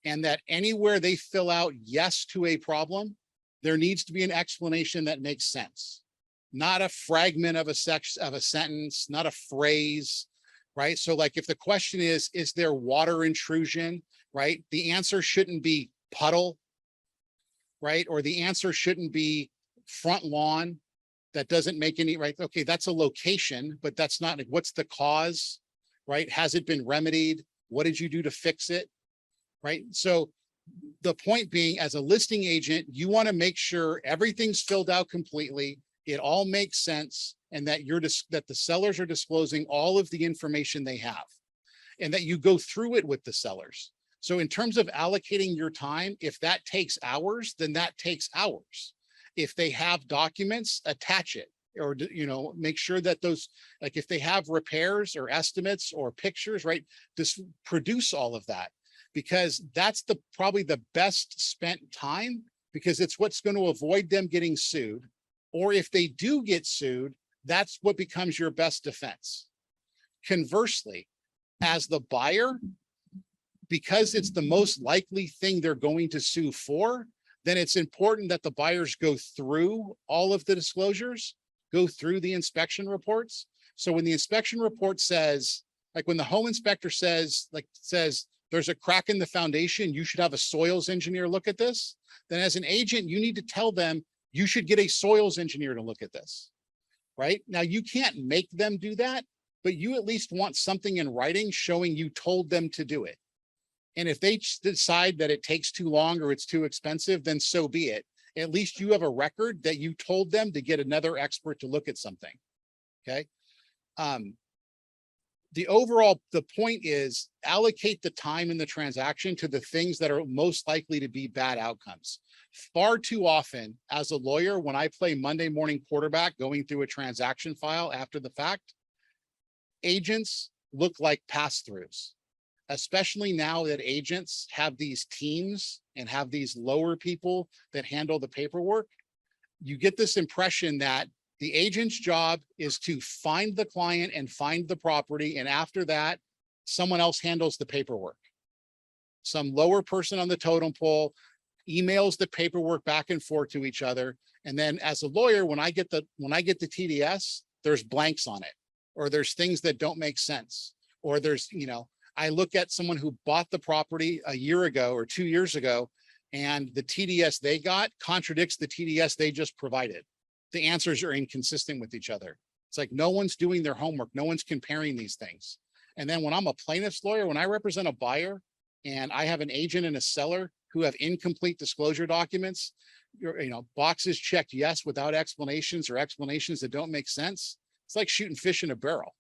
and that anywhere they fill out yes to a problem, there needs to be an explanation that makes sense. Not a fragment of a sentence, not a phrase, right? So like if the question is there water intrusion, right? The answer shouldn't be puddle, right? Or the answer shouldn't be front lawn. That doesn't make any, right? Okay, that's a location, but that's not, what's the cause, right? Has it been remedied? What did you do to fix it? Right? So the point being, as a listing agent, you want to make sure everything's filled out completely. It all makes sense, and that that the sellers are disclosing all of the information they have, and that you go through it with the sellers. So in terms of allocating your time, if that takes hours, then that takes hours. If they have documents, attach it, or, make sure that those, like if they have repairs or estimates or pictures, right, just produce all of that, because that's probably the best spent time, because it's what's going to avoid them getting sued. Or if they do get sued, that's what becomes your best defense. Conversely, as the buyer, because it's the most likely thing they're going to sue for, then it's important that the buyers go through all of the disclosures, go through the inspection reports. So when the inspection report says, like when the home inspector says there's a crack in the foundation, you should have a soils engineer look at this, then as an agent, you need to tell them you should get a soils engineer to look at this, right? Now, you can't make them do that, but you at least want something in writing showing you told them to do it. And if they decide that it takes too long or it's too expensive, then so be it. at least you have a record that you told them to get another expert to look at something. Okay. The point is allocate the time in the transaction to the things that are most likely to be bad outcomes. Far too often as a lawyer, when I play Monday morning quarterback going through a transaction file after the fact, agents look like pass-throughs, especially now that agents have these teams and have these lower people that handle the paperwork. You get this impression that the agent's job is to find the client and find the property. And after that, someone else handles the paperwork. Some lower person on the totem pole emails the paperwork back and forth to each other. And then as a lawyer, when I get the TDS, there's blanks on it, or there's things that don't make sense, or there's, I look at someone who bought the property a year ago or 2 years ago, and the TDS they got contradicts the TDS they just provided. The answers are inconsistent with each other. It's like no one's doing their homework. No one's comparing these things. And then when I'm a plaintiff's lawyer, when I represent a buyer and I have an agent and a seller who have incomplete disclosure documents, boxes checked yes without explanations, or explanations that don't make sense. It's like shooting fish in a barrel.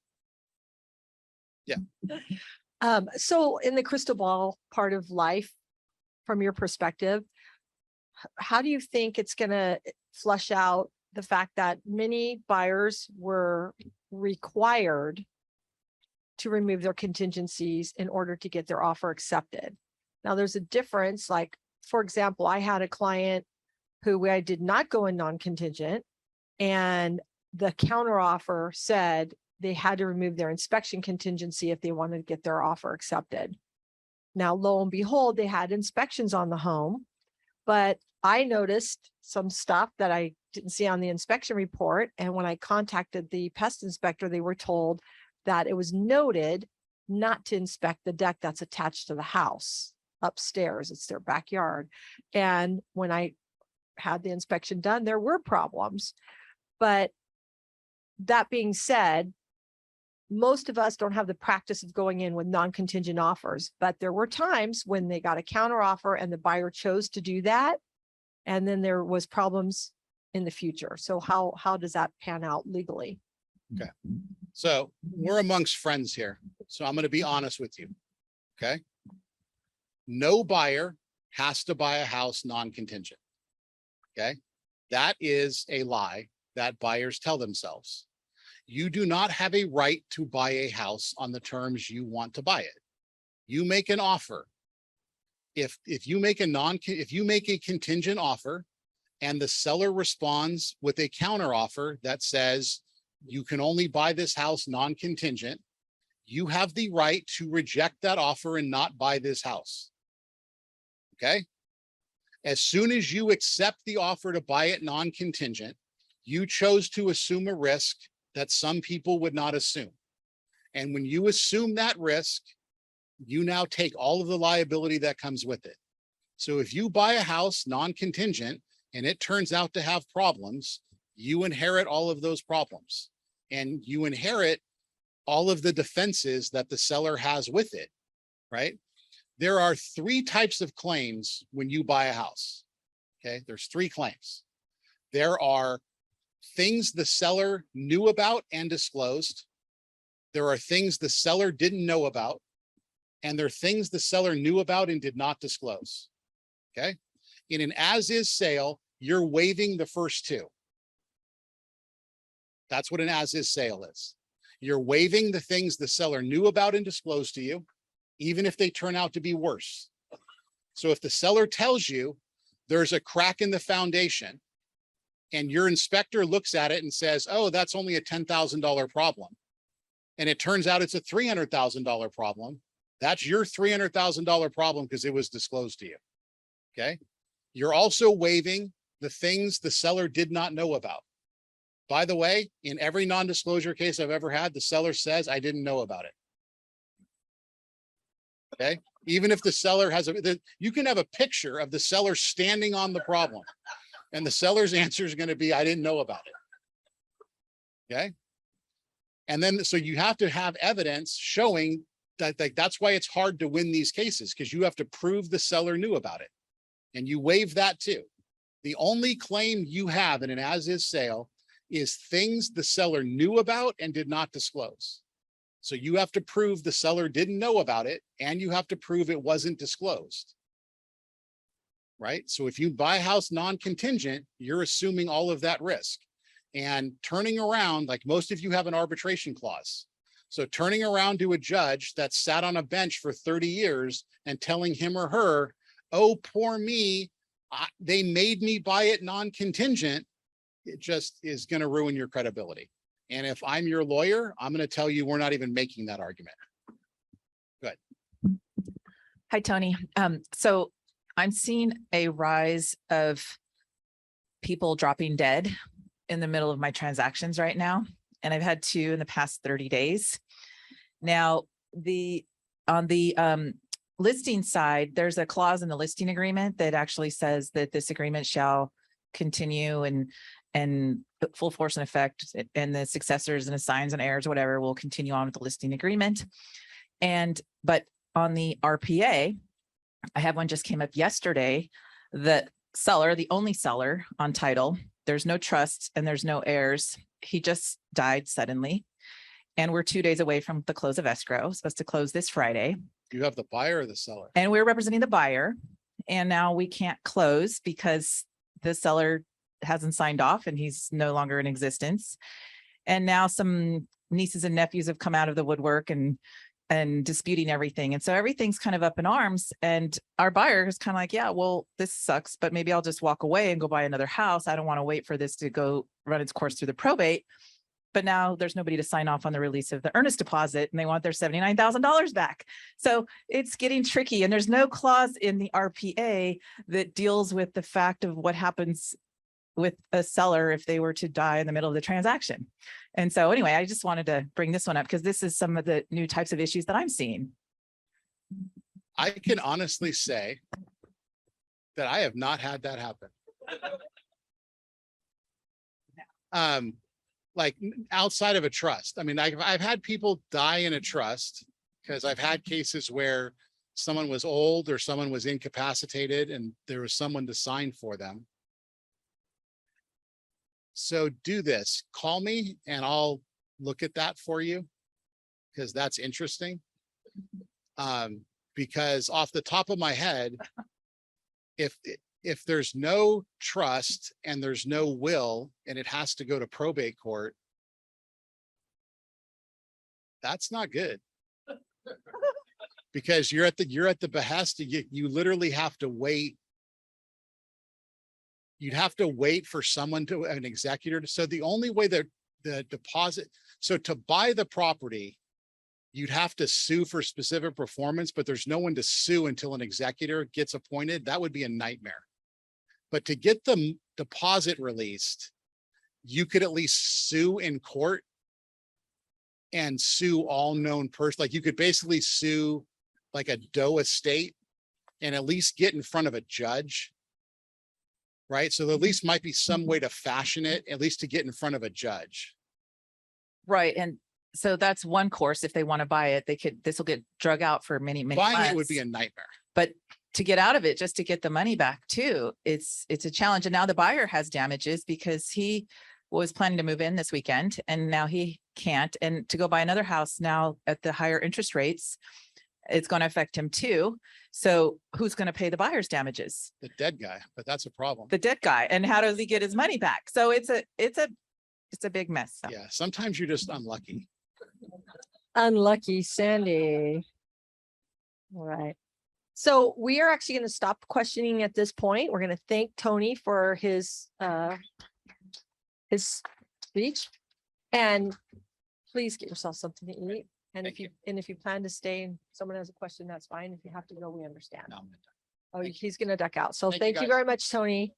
So in the crystal ball part of life, from your perspective, how do you think it's going to flush out the fact that many buyers were required to remove their contingencies in order to get their offer accepted? Now, there's a difference. Like, for example, I had a client who I did not go in non-contingent, and the counteroffer said they had to remove their inspection contingency if they wanted to get their offer accepted. Now, lo and behold, they had inspections on the home, but I noticed some stuff that I didn't see on the inspection report. And when I contacted the pest inspector, they were told that it was noted not to inspect the deck that's attached to the house upstairs. It's their backyard. And when I had the inspection done, there were problems. But that being said, most of us don't have the practice of going in with non-contingent offers, but there were times when they got a counter offer and the buyer chose to do that. And then there was problems in the future. So how does that pan out legally? Okay. So we're amongst friends here. So I'm going to be honest with you. Okay. No buyer has to buy a house non-contingent. Okay. That is a lie that buyers tell themselves. You do not have a right to buy a house on the terms you want to buy it. You make an offer. If you make a contingent offer and the seller responds with a counter offer that says you can only buy this house non-contingent, you have the right to reject that offer and not buy this house. Okay? As soon as you accept the offer to buy it non-contingent, you chose to assume a risk that some people would not assume. And when you assume that risk, you now take all of the liability that comes with it. So if you buy a house non-contingent and it turns out to have problems, you inherit all of those problems, and you inherit all of the defenses that the seller has with it, right? There are 3 types of claims when you buy a house. Okay, there's 3 claims. There are things the seller knew about and disclosed. There are things the seller didn't know about, and there are things the seller knew about and did not disclose. Okay. In an as-is sale, you're waiving the first 2. That's what an as-is sale is. You're waiving the things the seller knew about and disclosed to you, even if they turn out to be worse. So if the seller tells you there's a crack in the foundation and your inspector looks at it and says, oh, that's only a $10,000 problem, and it turns out it's a $300,000 problem, that's your $300,000 problem because it was disclosed to you. Okay. You're also waiving the things the seller did not know about. By the way, in every non-disclosure case I've ever had, the seller says, I didn't know about it. Okay. Even if the seller has you can have a picture of the seller standing on the problem, and the seller's answer is going to be, I didn't know about it. Okay. And then, so you have to have evidence showing that, that's why it's hard to win these cases, because you have to prove the seller knew about it, and you waive that too. The only claim you have in an as-is sale is things the seller knew about and did not disclose. So you have to prove the seller didn't know about it, and you have to prove it wasn't disclosed. Right? So if you buy a house non-contingent, you're assuming all of that risk. And turning around, like most of you have an arbitration clause. So turning around to a judge that sat on a bench for 30 years and telling him or her, oh, poor me, they made me buy it non-contingent, it just is going to ruin your credibility. And if I'm your lawyer, I'm going to tell you, we're not even making that argument. Hi, Tony. So I'm seeing a rise of people dropping dead in the middle of my transactions right now. And I've had 2 in the past 30 days. Now, on the listing side, there's a clause in the listing agreement that actually says that this agreement shall continue and full force and effect, and the successors and assigns and heirs, whatever, will continue on with the listing agreement. But on the RPA, I have one just came up yesterday. The seller, the only seller on title, there's no trust and there's no heirs. He just died suddenly. And we're 2 days away from the close of escrow, supposed to close this Friday. You have the buyer or the seller? And we're representing the buyer. And now we can't close because the seller hasn't signed off and he's no longer in existence. And now some nieces and nephews have come out of the woodwork and disputing everything. And so everything's kind of up in arms. And our buyer is kind of like, yeah, well, this sucks, but maybe I'll just walk away and go buy another house. I don't want to wait for this to go run its course through the probate. But now there's nobody to sign off on the release of the earnest deposit and they want their $79,000 back. So it's getting tricky. And there's no clause in the RPA that deals with the fact of what happens with a seller if they were to die in the middle of the transaction. And so anyway, I just wanted to bring this one up because this is some of the new types of issues that I'm seeing. I can honestly say that I have not had that happen. Like outside of a trust. I mean, I've had people die in a trust because I've had cases where someone was old or someone was incapacitated and there was someone to sign for them. So do this, call me and I'll look at that for you because that's interesting. Because off the top of my head, if there's no trust and there's no will and it has to go to probate court, that's not good. Because you're at the behest, you literally have to wait. You'd have to wait for someone to an executor. So the only way that the deposit, so to buy the property, you'd have to sue for specific performance, but there's no one to sue until an executor gets appointed. That would be a nightmare. But to get the deposit released, you could at least sue in court and sue all known persons. Like you could basically sue like a Doe estate and at least get in front of a judge. Right? So there at least might be some way to fashion it, at least to get in front of a judge. Right. And so that's one course. If they want to buy it, this will get drug out for many Buying months. it would be a nightmare. But to get out of it, just to get the money back too, it's a challenge. And now the buyer has damages because he was planning to move in this weekend and now he can't. And to go buy another house now at the higher interest rates, it's going to affect him too. So who's going to pay the buyer's damages? The dead guy, but that's a problem. The dead guy. And how does he get his money back? So it's a big mess. So. Yeah, sometimes you're just unlucky. Unlucky Sandy. All right. So we are actually going to stop questioning at this point. We're going to thank Tony for his speech. And please get yourself something to eat. And if you plan to stay and someone has a question, that's fine. If you have to go, we understand. No, Oh, he's going to duck out. So Thank you, thank you guys. very much, Tony.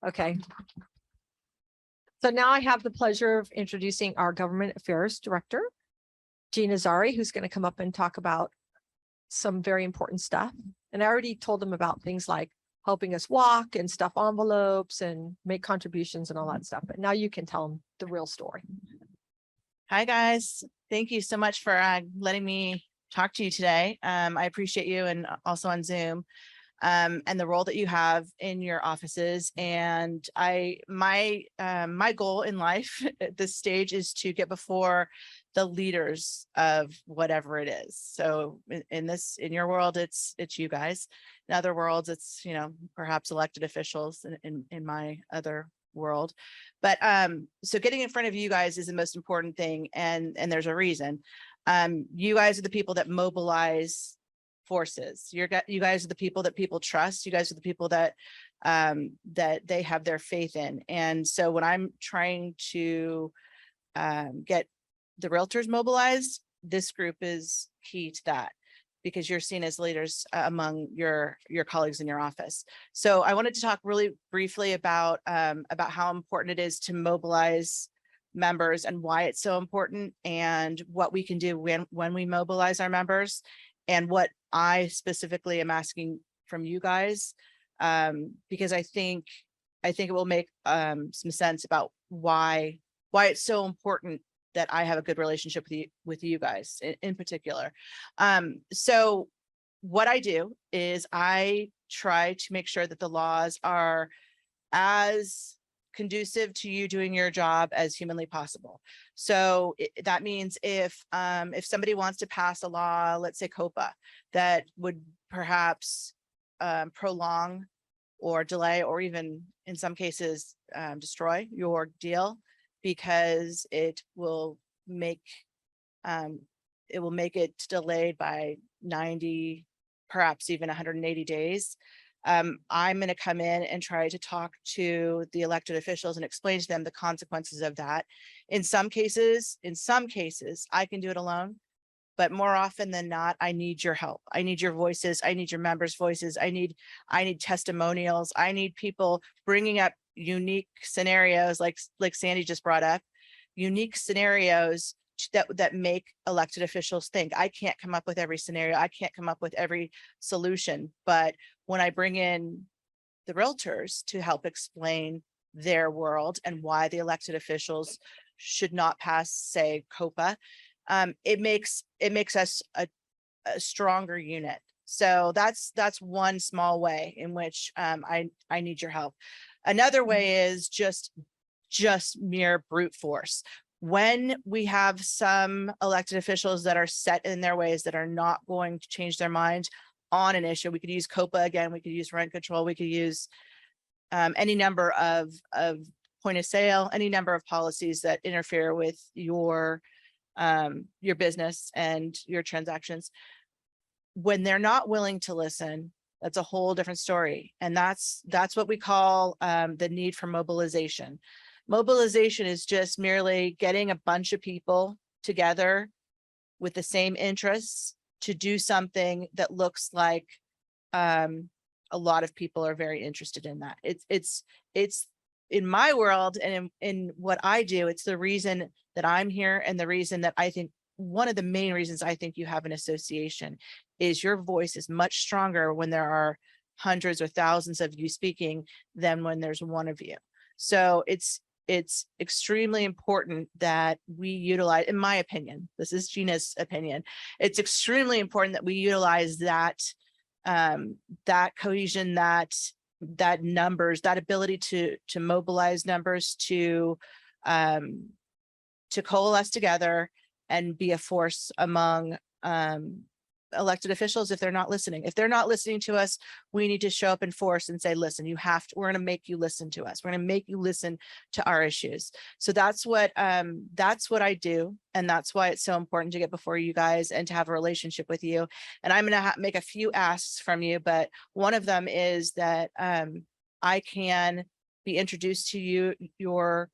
Okay. So now I have the pleasure of introducing our Government Affairs Director, Gina Zari, who's going to come up and talk about some very important stuff. And I already told them about things like helping us walk and stuff envelopes and make contributions and all that stuff. But now you can tell them the real story. Hi, guys. Thank you so much for letting me talk to you today. I appreciate you and also on Zoom. and the role that you have in your offices. And my goal in life at this stage is to get before the leaders of whatever it is. So in your world, it's you guys. In other worlds, it's, perhaps elected officials in my other world. But so getting in front of you guys is the most important thing. And there's a reason. You guys are the people that mobilize forces. You guys are the people that people trust. You guys are the people that that they have their faith in. And so when I'm trying to get the realtors mobilized, this group is key to that, because you're seen as leaders among your colleagues in your office. So I wanted to talk really briefly about how important it is to mobilize members and why it's so important, and what we can do when we mobilize our members, and what I specifically am asking from you guys, because I think it will make some sense about why it's so important that I have a good relationship with you guys in particular. So what I do is I try to make sure that the laws are as conducive to you doing your job as humanly possible. So that means if somebody wants to pass a law, let's say COPA, that would perhaps prolong or delay, or even in some cases destroy your deal, because it will make it delayed by 90, perhaps even 180 days. I'm going to come in and try to talk to the elected officials and explain to them the consequences of that. In some cases, I can do it alone, but more often than not, I need your help. I need your voices. I need your members' voices. I need testimonials. I need people bringing up unique scenarios, like Sandy just brought up, unique scenarios that make elected officials think. I can't come up with every scenario. I can't come up with every solution. But when I bring in the realtors to help explain their world and why the elected officials should not pass, say, COPA, it makes us a stronger unit. So that's one small way in which I need your help. Another way is just mere brute force. When we have some elected officials that are set in their ways, that are not going to change their mind on an issue, we could use COPA again, we could use rent control, we could use any number of point of sale, any number of policies that interfere with your business and your transactions. When they're not willing to listen, that's a whole different story. And that's what we call the need for mobilization. Mobilization is just merely getting a bunch of people together with the same interests to do something that looks like a lot of people are very interested in that. It's in my world and in what I do, it's the reason that I'm here, and the reason that I think, one of the main reasons I think you have an association is your voice is much stronger when there are hundreds or thousands of you speaking than when there's one of you. So it's extremely important that we utilize, in my opinion, this is Gina's opinion, it's extremely important that we utilize that cohesion, that numbers, that ability to mobilize numbers, to coalesce together and be a force among elected officials. If they're not listening to us, we need to show up in force and say, listen, we're going to make you listen to us. We're going to make you listen to our issues. So that's what I do. And that's why it's so important to get before you guys and to have a relationship with you. And I'm going to make a few asks from you, but one of them is that I can be introduced to you, your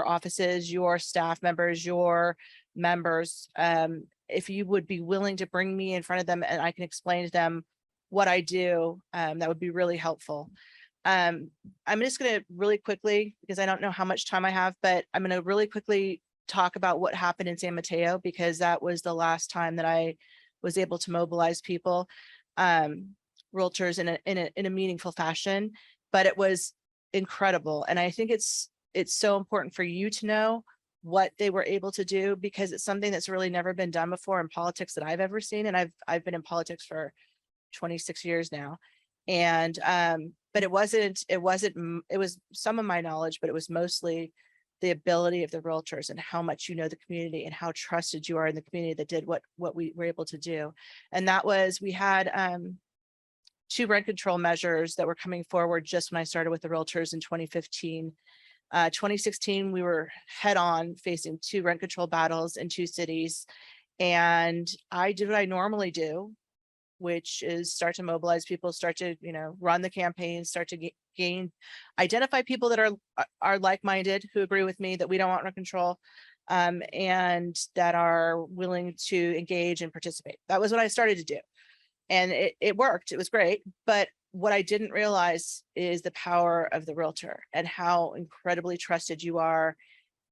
offices, your staff members, your members, if you would be willing to bring me in front of them and I can explain to them what I do, that would be really helpful. I'm just going to really quickly, because I don't know how much time I have, but I'm going to really quickly talk about what happened in San Mateo, because that was the last time that I was able to mobilize people, realtors in a meaningful fashion, but it was incredible. And I think it's so important for you to know what they were able to do, because it's something that's really never been done before in politics that I've ever seen. And I've been in politics for 26 years now. And, but it wasn't, it was some of my knowledge, but it was mostly the ability of the realtors and how much you know the community and how trusted you are in the community that did what we were able to do. And that was, we had, 2 rent control measures that were coming forward just when I started with the realtors in 2015. 2016, we were head on facing 2 rent control battles in 2 cities. And I did what I normally do, which is start to mobilize people, start to, run the campaign, start to identify people that are like-minded, who agree with me that we don't want rent control, and that are willing to engage and participate. That was what I started to do. And it worked. It was great. But what I didn't realize is the power of the realtor and how incredibly trusted you are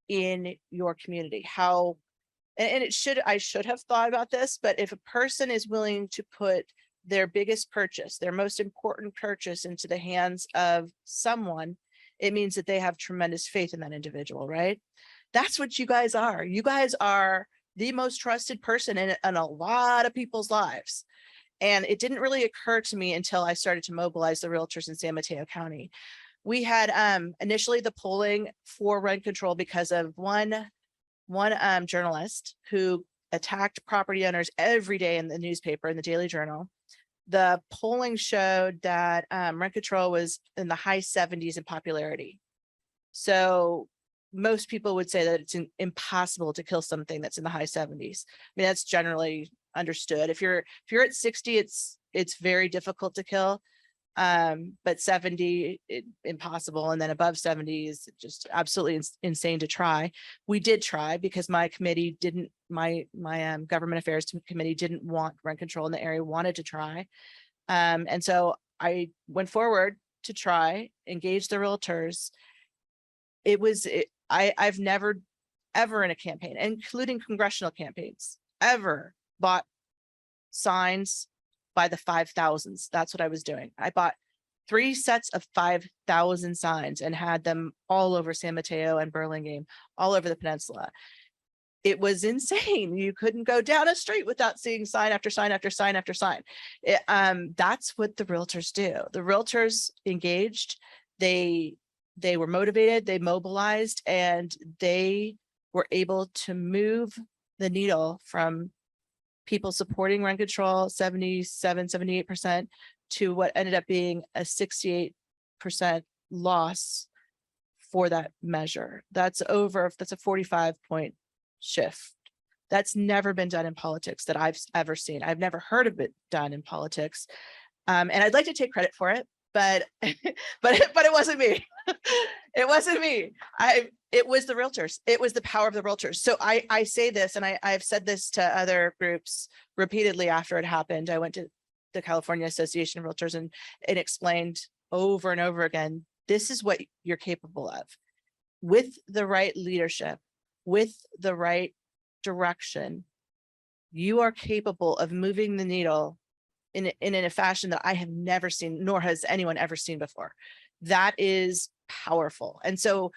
in your community. And I should have thought about this, but if a person is willing to put their biggest purchase, their most important purchase into the hands of someone, it means that they have tremendous faith in that individual, right? That's what you guys are. You guys are the most trusted person in a lot of people's lives. And it didn't really occur to me until I started to mobilize the realtors in San Mateo County. We had initially the polling for rent control because of one journalist who attacked property owners every day in the newspaper, in the Daily Journal. The polling showed that rent control was in the high 70s in popularity. So most people would say that it's impossible to kill something that's in the high 70s. I mean, that's generally understood. If you're at 60, it's very difficult to kill. But 70, impossible. And then above 70 is just absolutely insane to try. We did try because my committee didn't, my government affairs committee didn't want rent control in the area, wanted to try. And so I went forward to try, engage the realtors. I've never, ever in a campaign, including congressional campaigns, ever bought signs by the 5,000s. That's what I was doing. I bought 3 sets of 5,000 signs and had them all over San Mateo and Burlingame, all over the peninsula. It was insane. You couldn't go down a street without seeing sign after sign after sign after sign. That's what the realtors do. The realtors engaged, they were motivated, they mobilized, and they were able to move the needle from people supporting rent control 77, 78% to what ended up being a 68% loss for that measure. That's a 45-point shift. That's never been done in politics that I've ever seen. I've never heard of it done in politics. And I'd like to take credit for it, but but it wasn't me. It wasn't me. It was the realtors. It was the power of the realtors. So I say this, and I've said this to other groups repeatedly after it happened. I went to the California Association of Realtors and explained over and over again, this is what you're capable of. With the right leadership, with the right direction, you are capable of moving the needle in a fashion that I have never seen, nor has anyone ever seen before. That is powerful. And so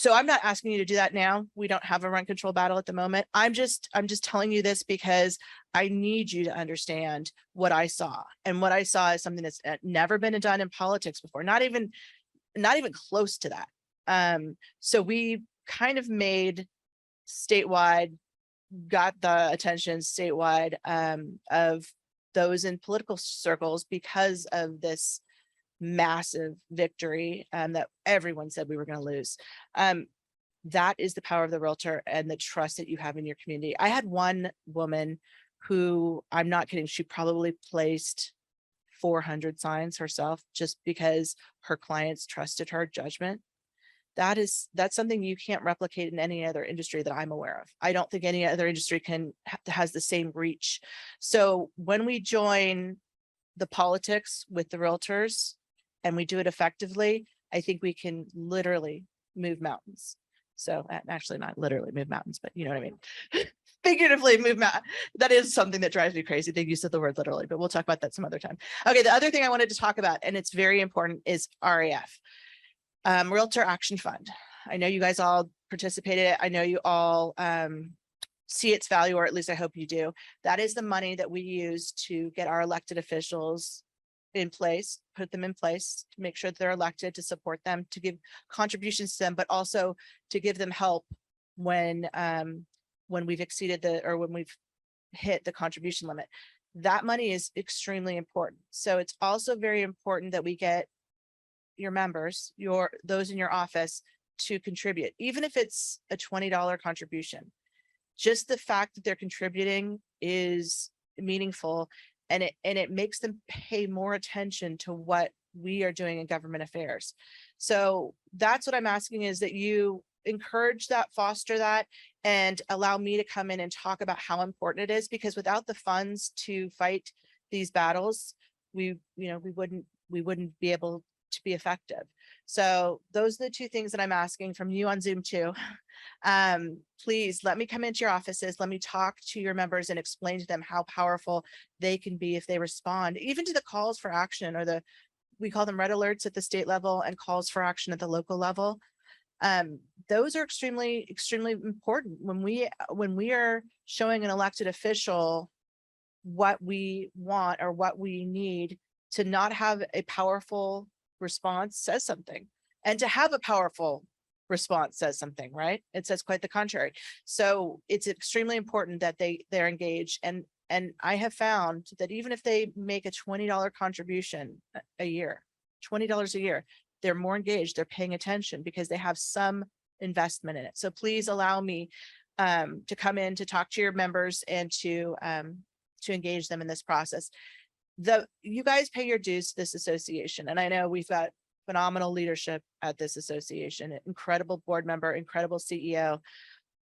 I'm not asking you to do that now. We don't have a rent control battle at the moment. I'm just telling you this because I need you to understand what I saw. And what I saw is something that's never been done in politics before, not even close to that. So we kind of made statewide, got the attention statewide of those in political circles because of this massive victory that everyone said we were going to lose. That is the power of the realtor and the trust that you have in your community. I had one woman who, I'm not kidding, she probably placed 400 signs herself just because her clients trusted her judgment. That's something you can't replicate in any other industry that I'm aware of. I don't think any other industry has the same reach. So when we join the politics with the realtors and we do it effectively, I think we can literally move mountains. So actually not literally move mountains, but you know what I mean? Figuratively move mountains. That is something that drives me crazy. They use the word literally, but we'll talk about that some other time. Okay, the other thing I wanted to talk about, and it's very important, is RAF. Realtor Action Fund. I know you guys all participated. I know you all see its value, or at least I hope you do. That is the money that we use to get our elected officials in place, put them in place to make sure that they're elected, to support them, to give contributions to them, but also to give them help when we've exceeded or when we've hit the contribution limit. That money is extremely important. So it's also very important that we get your members, those in your office to contribute, even if it's a $20 contribution. Just the fact that they're contributing is meaningful, and it makes them pay more attention to what we are doing in government affairs. So that's what I'm asking, is that you encourage that, foster that, and allow me to come in and talk about how important it is, because without the funds to fight these battles, we wouldn't be able to be effective. So those are the two things that I'm asking from you on Zoom too. Please let me come into your offices. Let me talk to your members and explain to them how powerful they can be if they respond, even to the calls for action, or we call them red alerts at the state level and calls for action at the local level. Those are extremely, extremely important when we are showing an elected official what we want or what we need. To not have a powerful response says something, and to have a powerful response says something, right? It says quite the contrary. So it's extremely important that they're engaged. And I have found that even if they make a $20 contribution a year, $20 a year, they're more engaged, they're paying attention because they have some investment in it. So please allow me to come in to talk to your members and to engage them in this process. You guys pay your dues to this association, and I know we've got phenomenal leadership at this association, incredible board member, incredible CEO.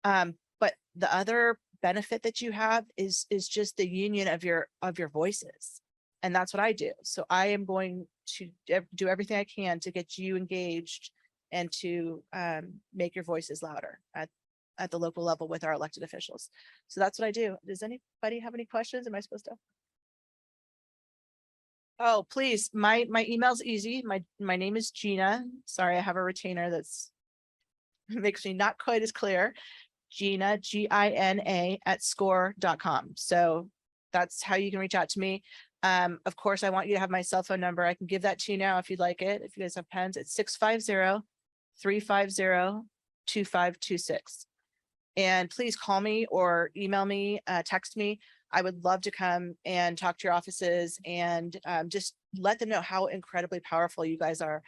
But the other benefit that you have is just the union of your voices. And that's what I do. So I am going to do everything I can to get you engaged and to make your voices louder at the local level with our elected officials. So that's what I do. Does anybody have any questions? Am I supposed to? Oh, please. My email's easy. My name is Gina. Sorry, I have a retainer that's makes me not quite as clear. Gina, Gina @score.com. So that's how you can reach out to me. Of course, I want you to have my cell phone number. I can give that to you now if you'd like it. If you guys have pens, it's 650-350-2526. And please call me or email me, text me. I would love to come and talk to your offices and just let them know how incredibly powerful you guys are.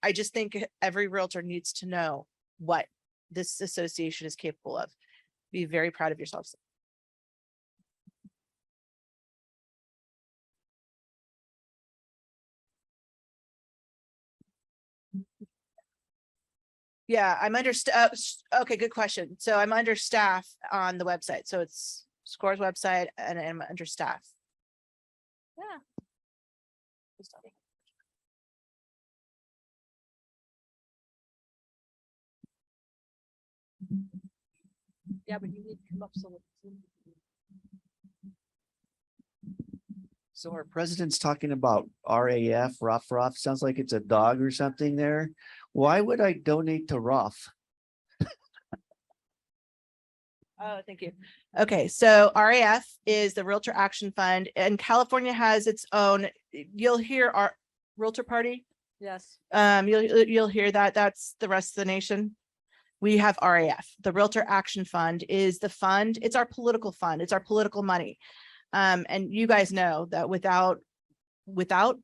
I just think every realtor needs to know what this association is capable of. Be very proud of yourselves. Yeah, I'm okay, good question. So I'm under staff on the website. So it's SCORE's website and I'm under staff. Yeah. Yeah, but you need to come up so. So our president's talking about RAF, Ruff, sounds like it's a dog or something there. Why would I donate to Ruff? Oh, thank you. Okay, so RAF is the Realtor Action Fund, and California has its own. You'll hear our Realtor Party. Yes. You'll hear that. That's the rest of the nation. We have RAF. The Realtor Action Fund is the fund. It's our political fund. It's our political money. And you guys know that without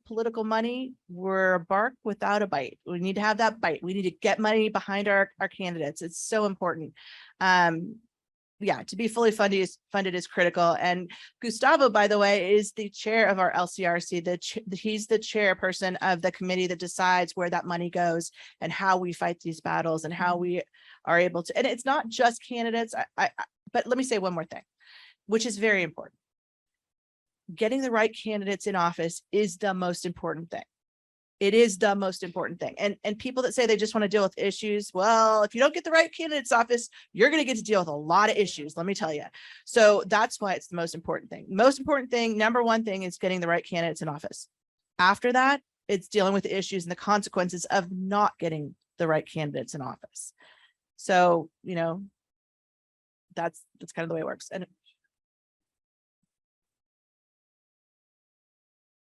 political money, we're a bark without a bite. We need to have that bite. We need to get money behind our candidates. It's so important. Yeah, to be fully funded is critical. And Gustavo, by the way, is the chair of our LCRC. He's the chairperson of the committee that decides where that money goes and how we fight these battles and how we are able to. And it's not just candidates. But let me say one more thing, which is very important. Getting the right candidates in office is the most important thing. It is the most important thing. And people that say they just want to deal with issues, well, if you don't get the right candidates office, you're going to get to deal with a lot of issues, let me tell you. So that's why it's the most important thing. Most important thing, number one thing, is getting the right candidates in office. After that, it's dealing with the issues and the consequences of not getting the right candidates in office. So, you know, that's kind of the way it works. And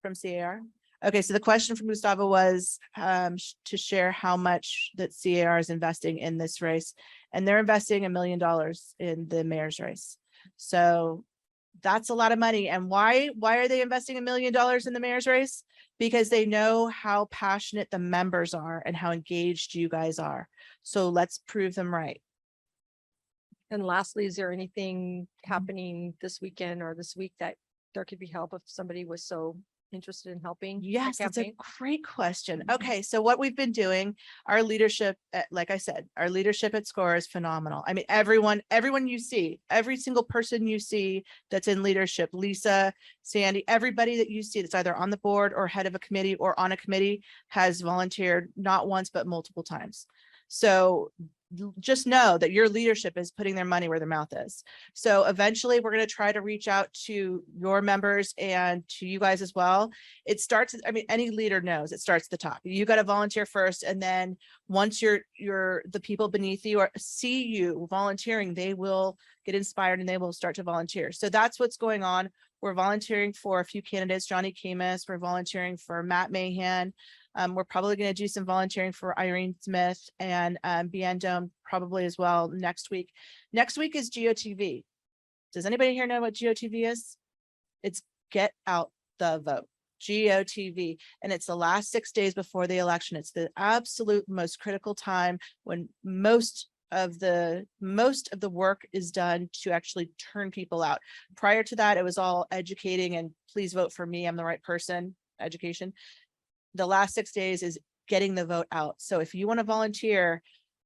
from CAR. Okay, so the question from Gustavo was to share how much that CAR is investing in this race. And they're investing $1 million in the mayor's race. So that's a lot of money. And why are they investing $1 million in the mayor's race? Because they know how passionate the members are and how engaged you guys are. So let's prove them right. And lastly, is there anything happening this weekend or this week that there could be help if somebody was so interested in helping? the Yes, that's a campaign? great question. Okay, so what we've been doing, our leadership, like I said, our leadership at SCORE is phenomenal. I mean, everyone you see, every single person you see that's in leadership, Lisa, Sandy, everybody that you see that's either on the board or head of a committee or on a committee has volunteered not once, but multiple times. So just know that your leadership is putting their money where their mouth is. So eventually we're going to try to reach out to your members and to you guys as well. It starts, I mean, any leader knows it starts at the top. You got to volunteer first. And then once the people beneath you or see you volunteering, they will get inspired and they will start to volunteer. So that's what's going on. We're volunteering for a few candidates, Johnny Camus, we're volunteering for Matt Mahan. We're probably going to do some volunteering for Irene Smith and Biendome probably as well next week. Next week is GOTV. Does anybody here know what GOTV is? It's Get Out the Vote, GOTV. And it's the last 6 days before the election. It's the absolute most critical time when most of the work is done to actually turn people out. Prior to that, it was all educating and please vote for me, I'm the right person, education. The last 6 days is getting the vote out. So if you want to volunteer,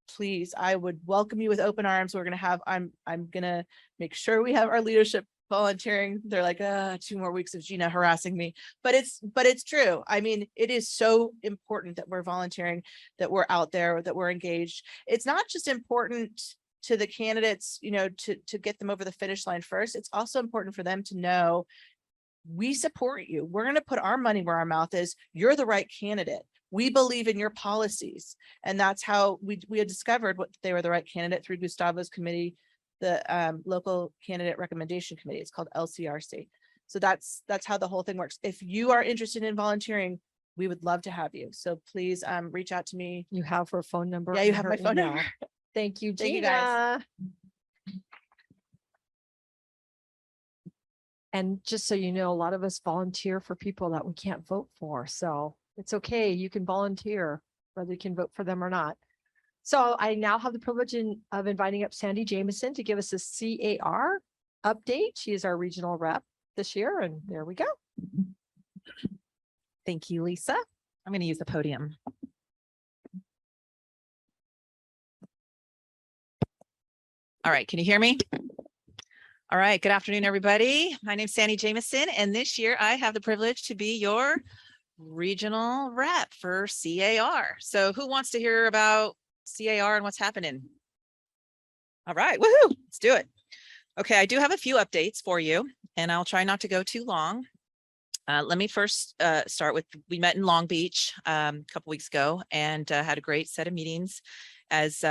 please, I would welcome you with open arms. We're going to have, I'm going to make sure we have our leadership volunteering. They're like, 2 more weeks of Gina harassing me, but it's true. I mean, it is so important that we're volunteering, that we're out there, that we're engaged. It's not just important to the candidates, you know, to get them over the finish line first. It's also important for them to know we support you. We're going to put our money where our mouth is. You're the right candidate. We believe in your policies. And that's how we had discovered what they were the right candidate through Gustavo's committee, the local candidate recommendation committee. It's called LCRC. So that's how the whole thing works. If you are interested in volunteering, we would love to have you. So please reach out to me. You have her phone number. Yeah, you and have her my phone email. number. Thank you, Thank you, guys. Gina. And just so you know, a lot of us volunteer for people that we can't vote for. So it's okay. You can volunteer, whether you can vote for them or not. So I now have the privilege of inviting up Sandy Jameson to give us a CAR update. She is our regional rep this year, and there we go. Thank you, Lisa. I'm going to use the podium. All right, can you hear me? All right, good afternoon, everybody. My name is Sandy Jameson, and this year I have the privilege to be your regional rep for CAR. So who wants to hear about CAR and what's happening? All right, woohoo, let's do it. Okay, I do have a few updates for you, and I'll try not to go too long. Let me first start with, we met in Long Beach a couple weeks ago and had a great set of meetings. As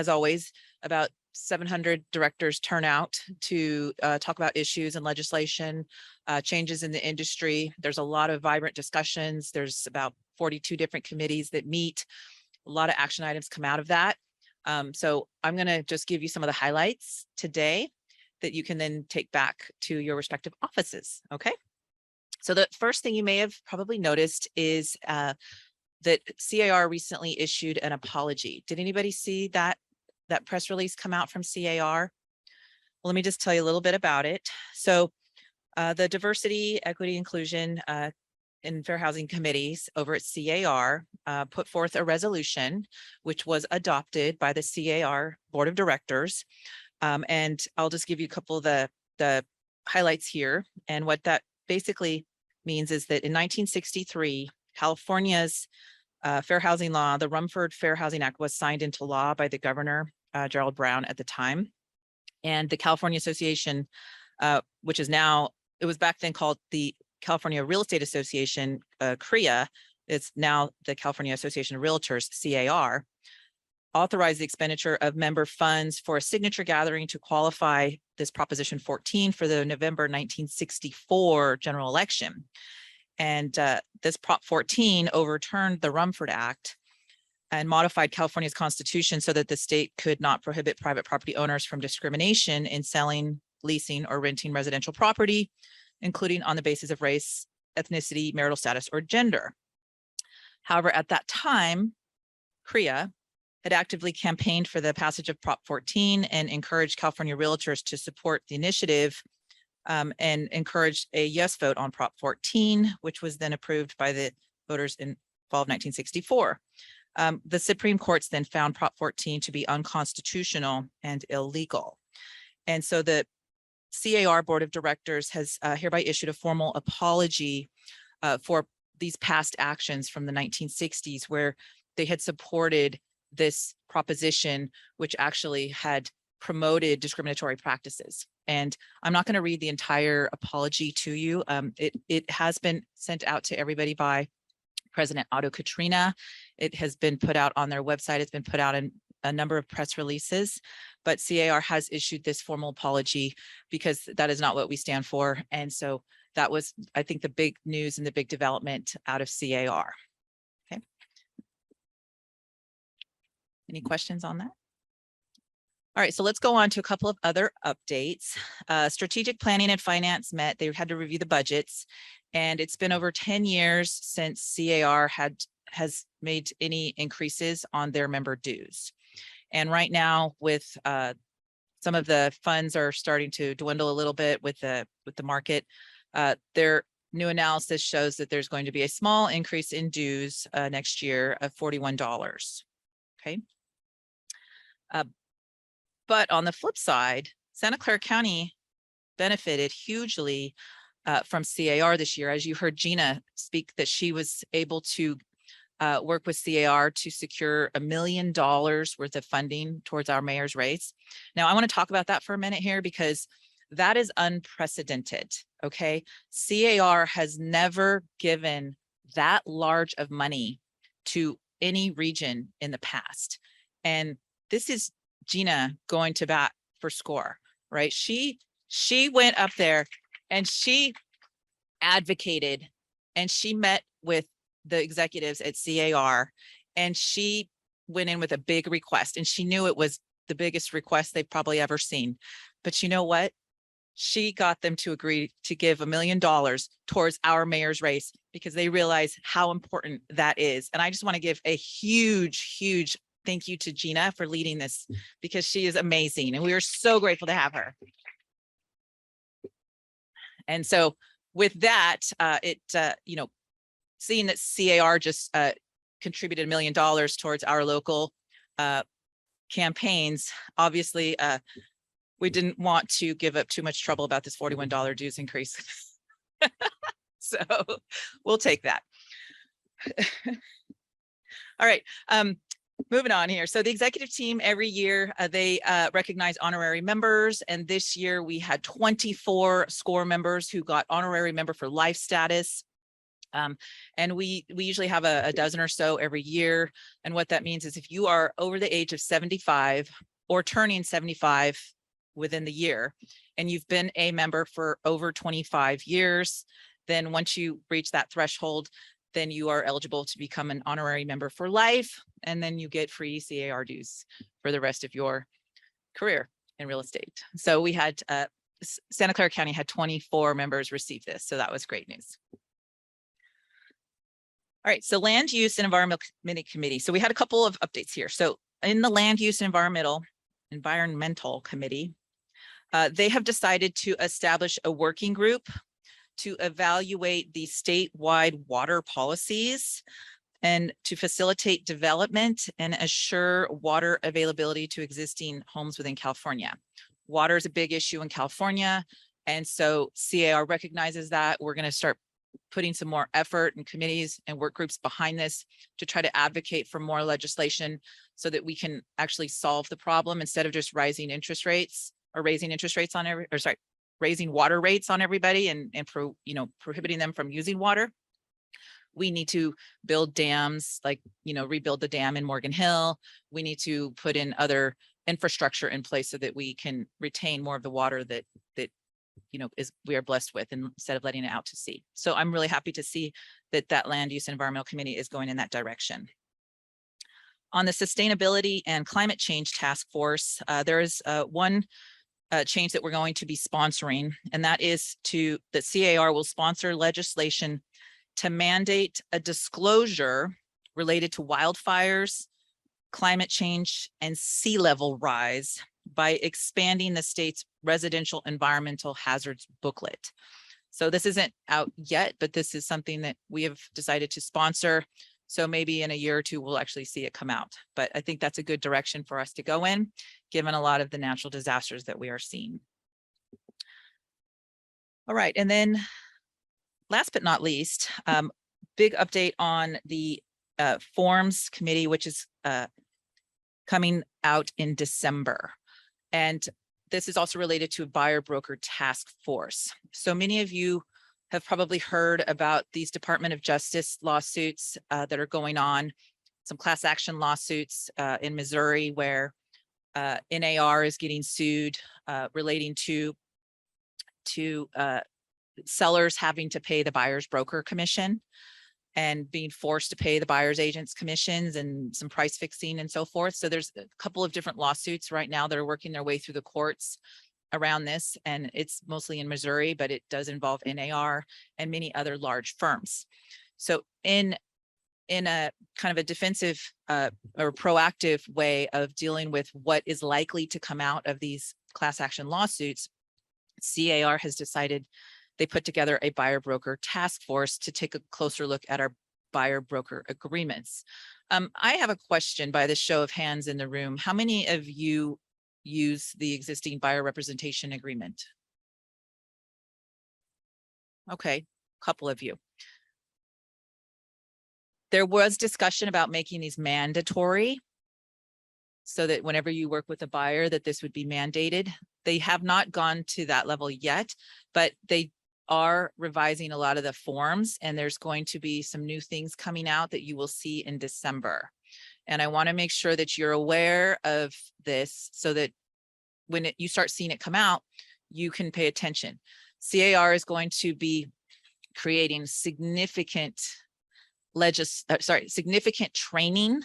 always, about 700 directors turn out to talk about issues and legislation, changes in the industry. There's a lot of vibrant discussions. There's about 42 different committees that meet. A lot of action items come out of that. So I'm going to just give you some of the highlights today that you can then take back to your respective offices. Okay. So the first thing you may have probably noticed is that CAR recently issued an apology. Did anybody see that press release come out from CAR? Well, let me just tell you a little bit about it. So the diversity, equity, inclusion and fair housing committees over at CAR put forth a resolution, which was adopted by the CAR board of directors. And I'll just give you a couple of the highlights here. And what that basically means is that in 1963, California's fair housing law, the Rumford Fair Housing Act, was signed into law by the governor, Gerald Brown, at the time. And the California Association, which is now, it was back then called the California Real Estate Association, CREA, it's now the California Association of Realtors, CAR, authorized the expenditure of member funds for a signature gathering to qualify this Proposition 14 for the November 1964 general election. And this Prop 14 overturned the Rumford Act and modified California's constitution so that the state could not prohibit private property owners from discrimination in selling, leasing, or renting residential property, including on the basis of race, ethnicity, marital status, or gender. However, at that time, CREA had actively campaigned for the passage of Prop 14 and encouraged California realtors to support the initiative, and encouraged a yes vote on Prop 14, which was then approved by the voters in fall of 1964. The Supreme Courts then found Prop 14 to be unconstitutional and illegal. And so the CAR Board of Directors has hereby issued a formal apology for these past actions from the 1960s, where they had supported this proposition, which actually had promoted discriminatory practices. And I'm not going to read the entire apology to you. It has been sent out to everybody by President Otto Katrina. It has been put out on their website. It's been put out in a number of press releases, but CAR has issued this formal apology because that is not what we stand for. And so that was, I think, the big news and the big development out of CAR. Okay. Any questions on that? All right, so let's go on to a couple of other updates. Strategic Planning and Finance met. They had to review the budgets, and it's been over 10 years since CAR has made any increases on their member dues. And right now, with some of the funds are starting to dwindle a little bit with the market, their new analysis shows that there's going to be a small increase in dues next year of $41. Okay. But on the flip side, Santa Clara County benefited hugely from CAR this year. As you heard Gina speak, that she was able to work with CAR to secure $1 million worth of funding towards our mayor's race. Now, I want to talk about that for a minute here because that is unprecedented, okay? CAR has never given that large of money to any region in the past. And this is Gina going to bat for SCORE, right? She went up there and she advocated and she met with the executives at CAR and she went in with a big request, and she knew it was the biggest request they've probably ever seen. But you know what? She got them to agree to give $1 million towards our mayor's race because they realize how important that is. And I just want to give a huge thank you to Gina for leading this because she is amazing and we are so grateful to have her. And so with that, seeing that CAR just contributed $1 million towards our local campaigns, obviously we didn't want to give up too much trouble about this $41 dues increase. So we'll take that. All right. Moving on here. So the executive team every year, they recognize honorary members. And this year we had 24 SCORE members who got honorary member for life status. And we usually have a dozen or so every year. And what that means is if you are over the age of 75 or turning 75 within the year, and you've been a member for over 25 years, then once you reach that threshold, then you are eligible to become an honorary member for life. And then you get free CAR dues for the rest of your career in real estate. So we had Santa Clara County had 24 members receive this. So that was great news. All right, so Land Use and Environmental Committee. So we had a couple of updates here. So in the Land Use and Environmental Committee, they have decided to establish a working group to evaluate the statewide water policies and to facilitate development and assure water availability to existing homes within California. Water is a big issue in California. And so CAR recognizes that. We're going to start putting some more effort and committees and work groups behind this to try to advocate for more legislation so that we can actually solve the problem instead of just raising interest rates on raising water rates on everybody and prohibiting them from using water. We need to build dams, like, rebuild the dam in Morgan Hill. We need to put in other infrastructure in place so that we can retain more of the water that we are blessed with, and instead of letting it out to sea. So I'm really happy to see that that Land Use and Environmental Committee is going in that direction. On the Sustainability and Climate Change Task Force, there is one change that we're going to be sponsoring, and that is that CAR will sponsor legislation to mandate a disclosure related to wildfires, climate change, and sea level rise by expanding the state's residential environmental hazards booklet. So this isn't out yet, but this is something that we have decided to sponsor. So maybe in a year or two, we'll actually see it come out. But I think that's a good direction for us to go in, given a lot of the natural disasters that we are seeing. All right, and then last but not least, big update on the forms committee, which is coming out in December. And this is also related to a buyer broker task force. So many of you have probably heard about these Department of Justice lawsuits that are going on, some class action lawsuits in Missouri where NAR is getting sued relating to sellers having to pay the buyer's broker commission and being forced to pay the buyer's agent's commissions and some price fixing and so forth. So there's a couple of different lawsuits right now that are working their way through the courts around this, and it's mostly in Missouri, but it does involve NAR and many other large firms. So in a kind of a defensive or proactive way of dealing with what is likely to come out of these class action lawsuits, CAR has decided they put together a buyer broker task force to take a closer look at our buyer broker agreements. I have a question by the show of hands in the room. How many of you use the existing buyer representation agreement? Okay, a couple of you. There was discussion about making these mandatory so that whenever you work with a buyer that this would be mandated. They have not gone to that level yet, but they are revising a lot of the forms, and there's going to be some new things coming out that you will see in December. And I want to make sure that you're aware of this so that when you start seeing it come out, you can pay attention. CAR is going to be creating significant training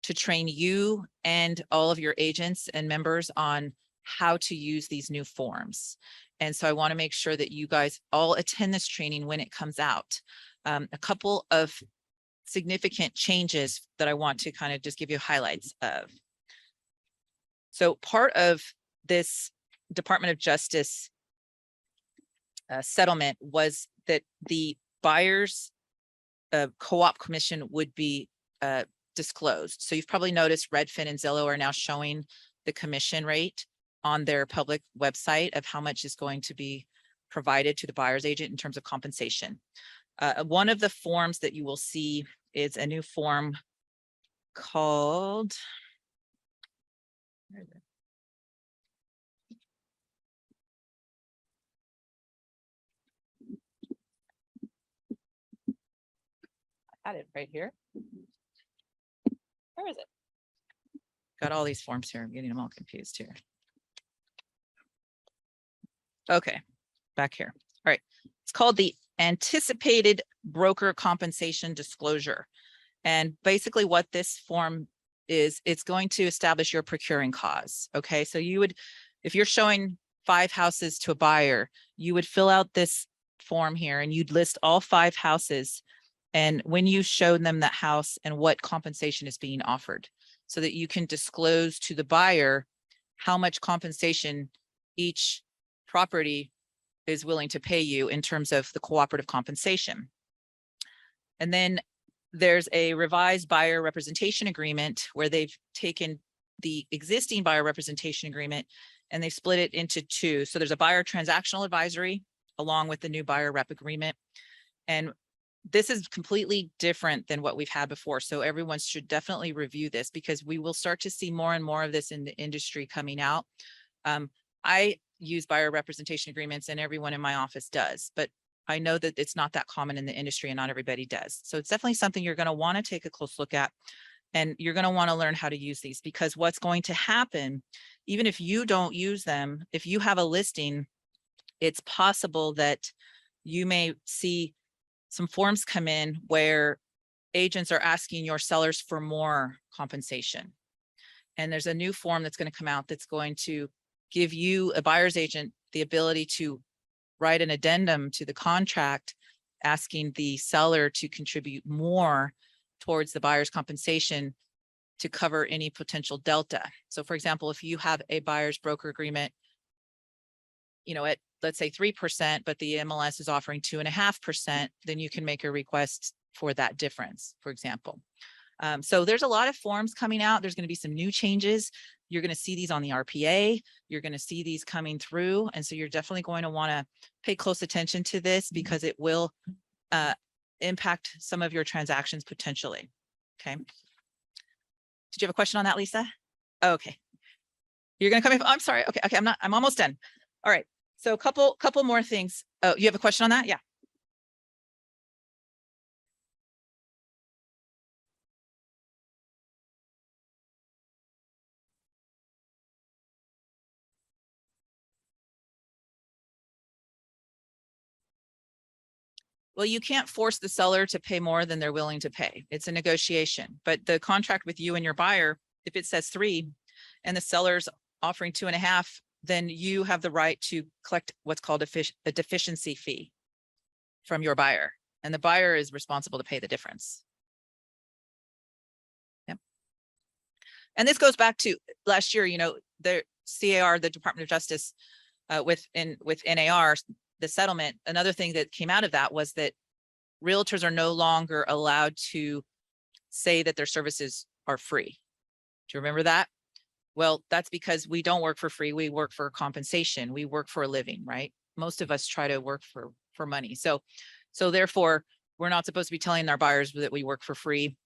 to train you and all of your agents and members on how to use these new forms. And so I want to make sure that you guys all attend this training when it comes out. A couple of significant changes that I want to kind of just give you highlights of. So part of this Department of Justice settlement was that the buyer's co-op commission would be disclosed. So you've probably noticed Redfin and Zillow are now showing the commission rate on their public website of how much is going to be provided to the buyer's agent in terms of compensation. One of the forms that you will see is a new form called, where is it? I had it right here. Where is it? Got all these forms here. I'm getting them all confused here. Okay, back here. All right. It's called the Anticipated Broker Compensation Disclosure. And basically what this form is, it's going to establish your procuring cause. Okay, so you would, if you're showing 5 houses to a buyer, you would fill out this form here and you'd list all 5 houses and when you show them that house and what compensation is being offered, so that you can disclose to the buyer how much compensation each property is willing to pay you in terms of the cooperative compensation. And then there's a revised buyer representation agreement where they've taken the existing buyer representation agreement and they split it into 2. So there's a buyer transactional advisory along with the new buyer rep agreement. And this is completely different than what we've had before. So everyone should definitely review this because we will start to see more and more of this in the industry coming out. I use buyer representation agreements and everyone in my office does, but I know that it's not that common in the industry and not everybody does. So it's definitely something you're going to want to take a close look at, and you're going to want to learn how to use these, because what's going to happen, even if you don't use them, if you have a listing it's possible that you may see some forms come in where agents are asking your sellers for more compensation. And there's a new form that's going to come out that's going to give you, a buyer's agent, the ability to write an addendum to the contract asking the seller to contribute more towards the buyer's compensation to cover any potential delta. So for example, if you have a buyer's broker agreement, at, let's say 3%, but the MLS is offering 2.5%, then you can make a request for that difference, for example. So there's a lot of forms coming out. There's going to be some new changes. You're going to see these on the RPA. You're going to see these coming through. And so you're definitely going to want to pay close attention to this because it will impact some of your transactions potentially. Okay. Did you have a question on that, Lisa? Okay. You're going to come in. I'm sorry. Okay. Okay. I'm almost done. All right. So a couple more things. Oh, you have a question on that? Yeah. Well, you can't force the seller to pay more than they're willing to pay. It's a negotiation, but the contract with you and your buyer, if it says 3 and the seller's offering 2.5, then you have the right to collect what's called a deficiency fee from your buyer, and the buyer is responsible to pay the difference. Yep. And this goes back to last year, the CAR, the Department of Justice, with NAR, the settlement, another thing that came out of that was that realtors are no longer allowed to say that their services are free. Do you remember that? Well, that's because we don't work for free. We work for compensation. We work for a living, right? Most of us try to work for money. So therefore, we're not supposed to be telling our buyers that we work for free.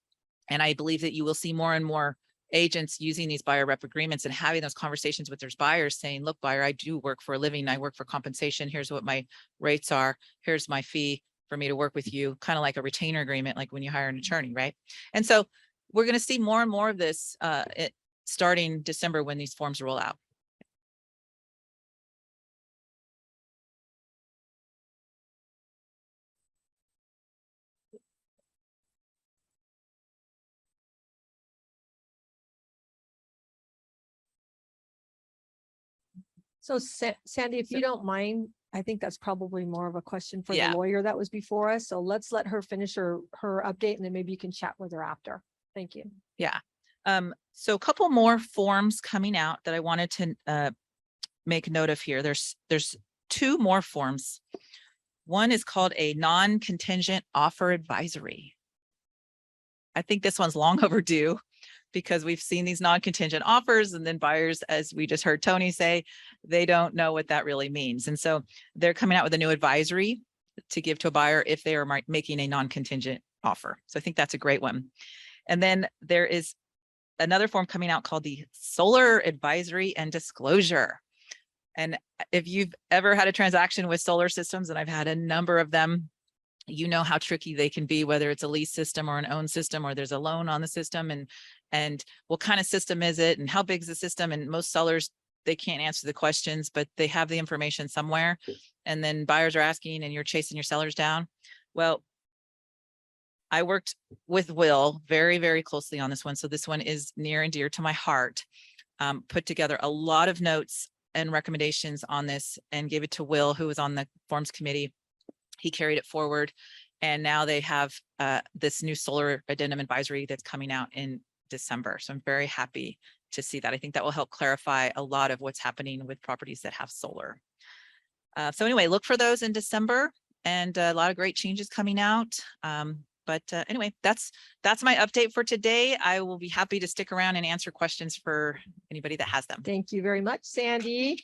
And I believe that you will see more and more agents using these buyer rep agreements and having those conversations with their buyers saying, look, buyer, I do work for a living. I work for compensation. Here's what my rates are. Here's my fee for me to work with you, kind of like a retainer agreement, like when you hire an attorney, right? And so we're going to see more and more of this starting December when these forms roll out. So Sandy, if you don't mind, I think that's probably more of a question for the Yeah. lawyer that was before us. So let's let her finish her update and then maybe you can chat with her after. Thank you. Yeah. So a couple more forms coming out that I wanted to make note of here. There's 2 more forms. One is called a non-contingent offer advisory. I think this one's long overdue because we've seen these non-contingent offers and then buyers, as we just heard Tony say, they don't know what that really means. And so they're coming out with a new advisory to give to a buyer if they are making a non-contingent offer. So I think that's a great one. And then there is another form coming out called the Solar Advisory and Disclosure. And if you've ever had a transaction with solar systems, and I've had a number of them, you know how tricky they can be, whether it's a lease system or an owned system, or there's a loan on the system, and what kind of system is it and how big is the system? And most sellers, they can't answer the questions, but they have the information somewhere. And then buyers are asking and you're chasing your sellers down. Well, I worked with Will very, very closely on this one. So this one is near and dear to my heart. Put together a lot of notes and recommendations on this and gave it to Will, who was on the forms committee. He carried it forward. And now they have this new solar addendum advisory that's coming out in December. So I'm very happy to see that. I think that will help clarify a lot of what's happening with properties that have solar. So anyway, look for those in December, and a lot of great changes coming out. But anyway, that's my update for today. I will be happy to stick around and answer questions for anybody that has them. Thank you very much, Sandy.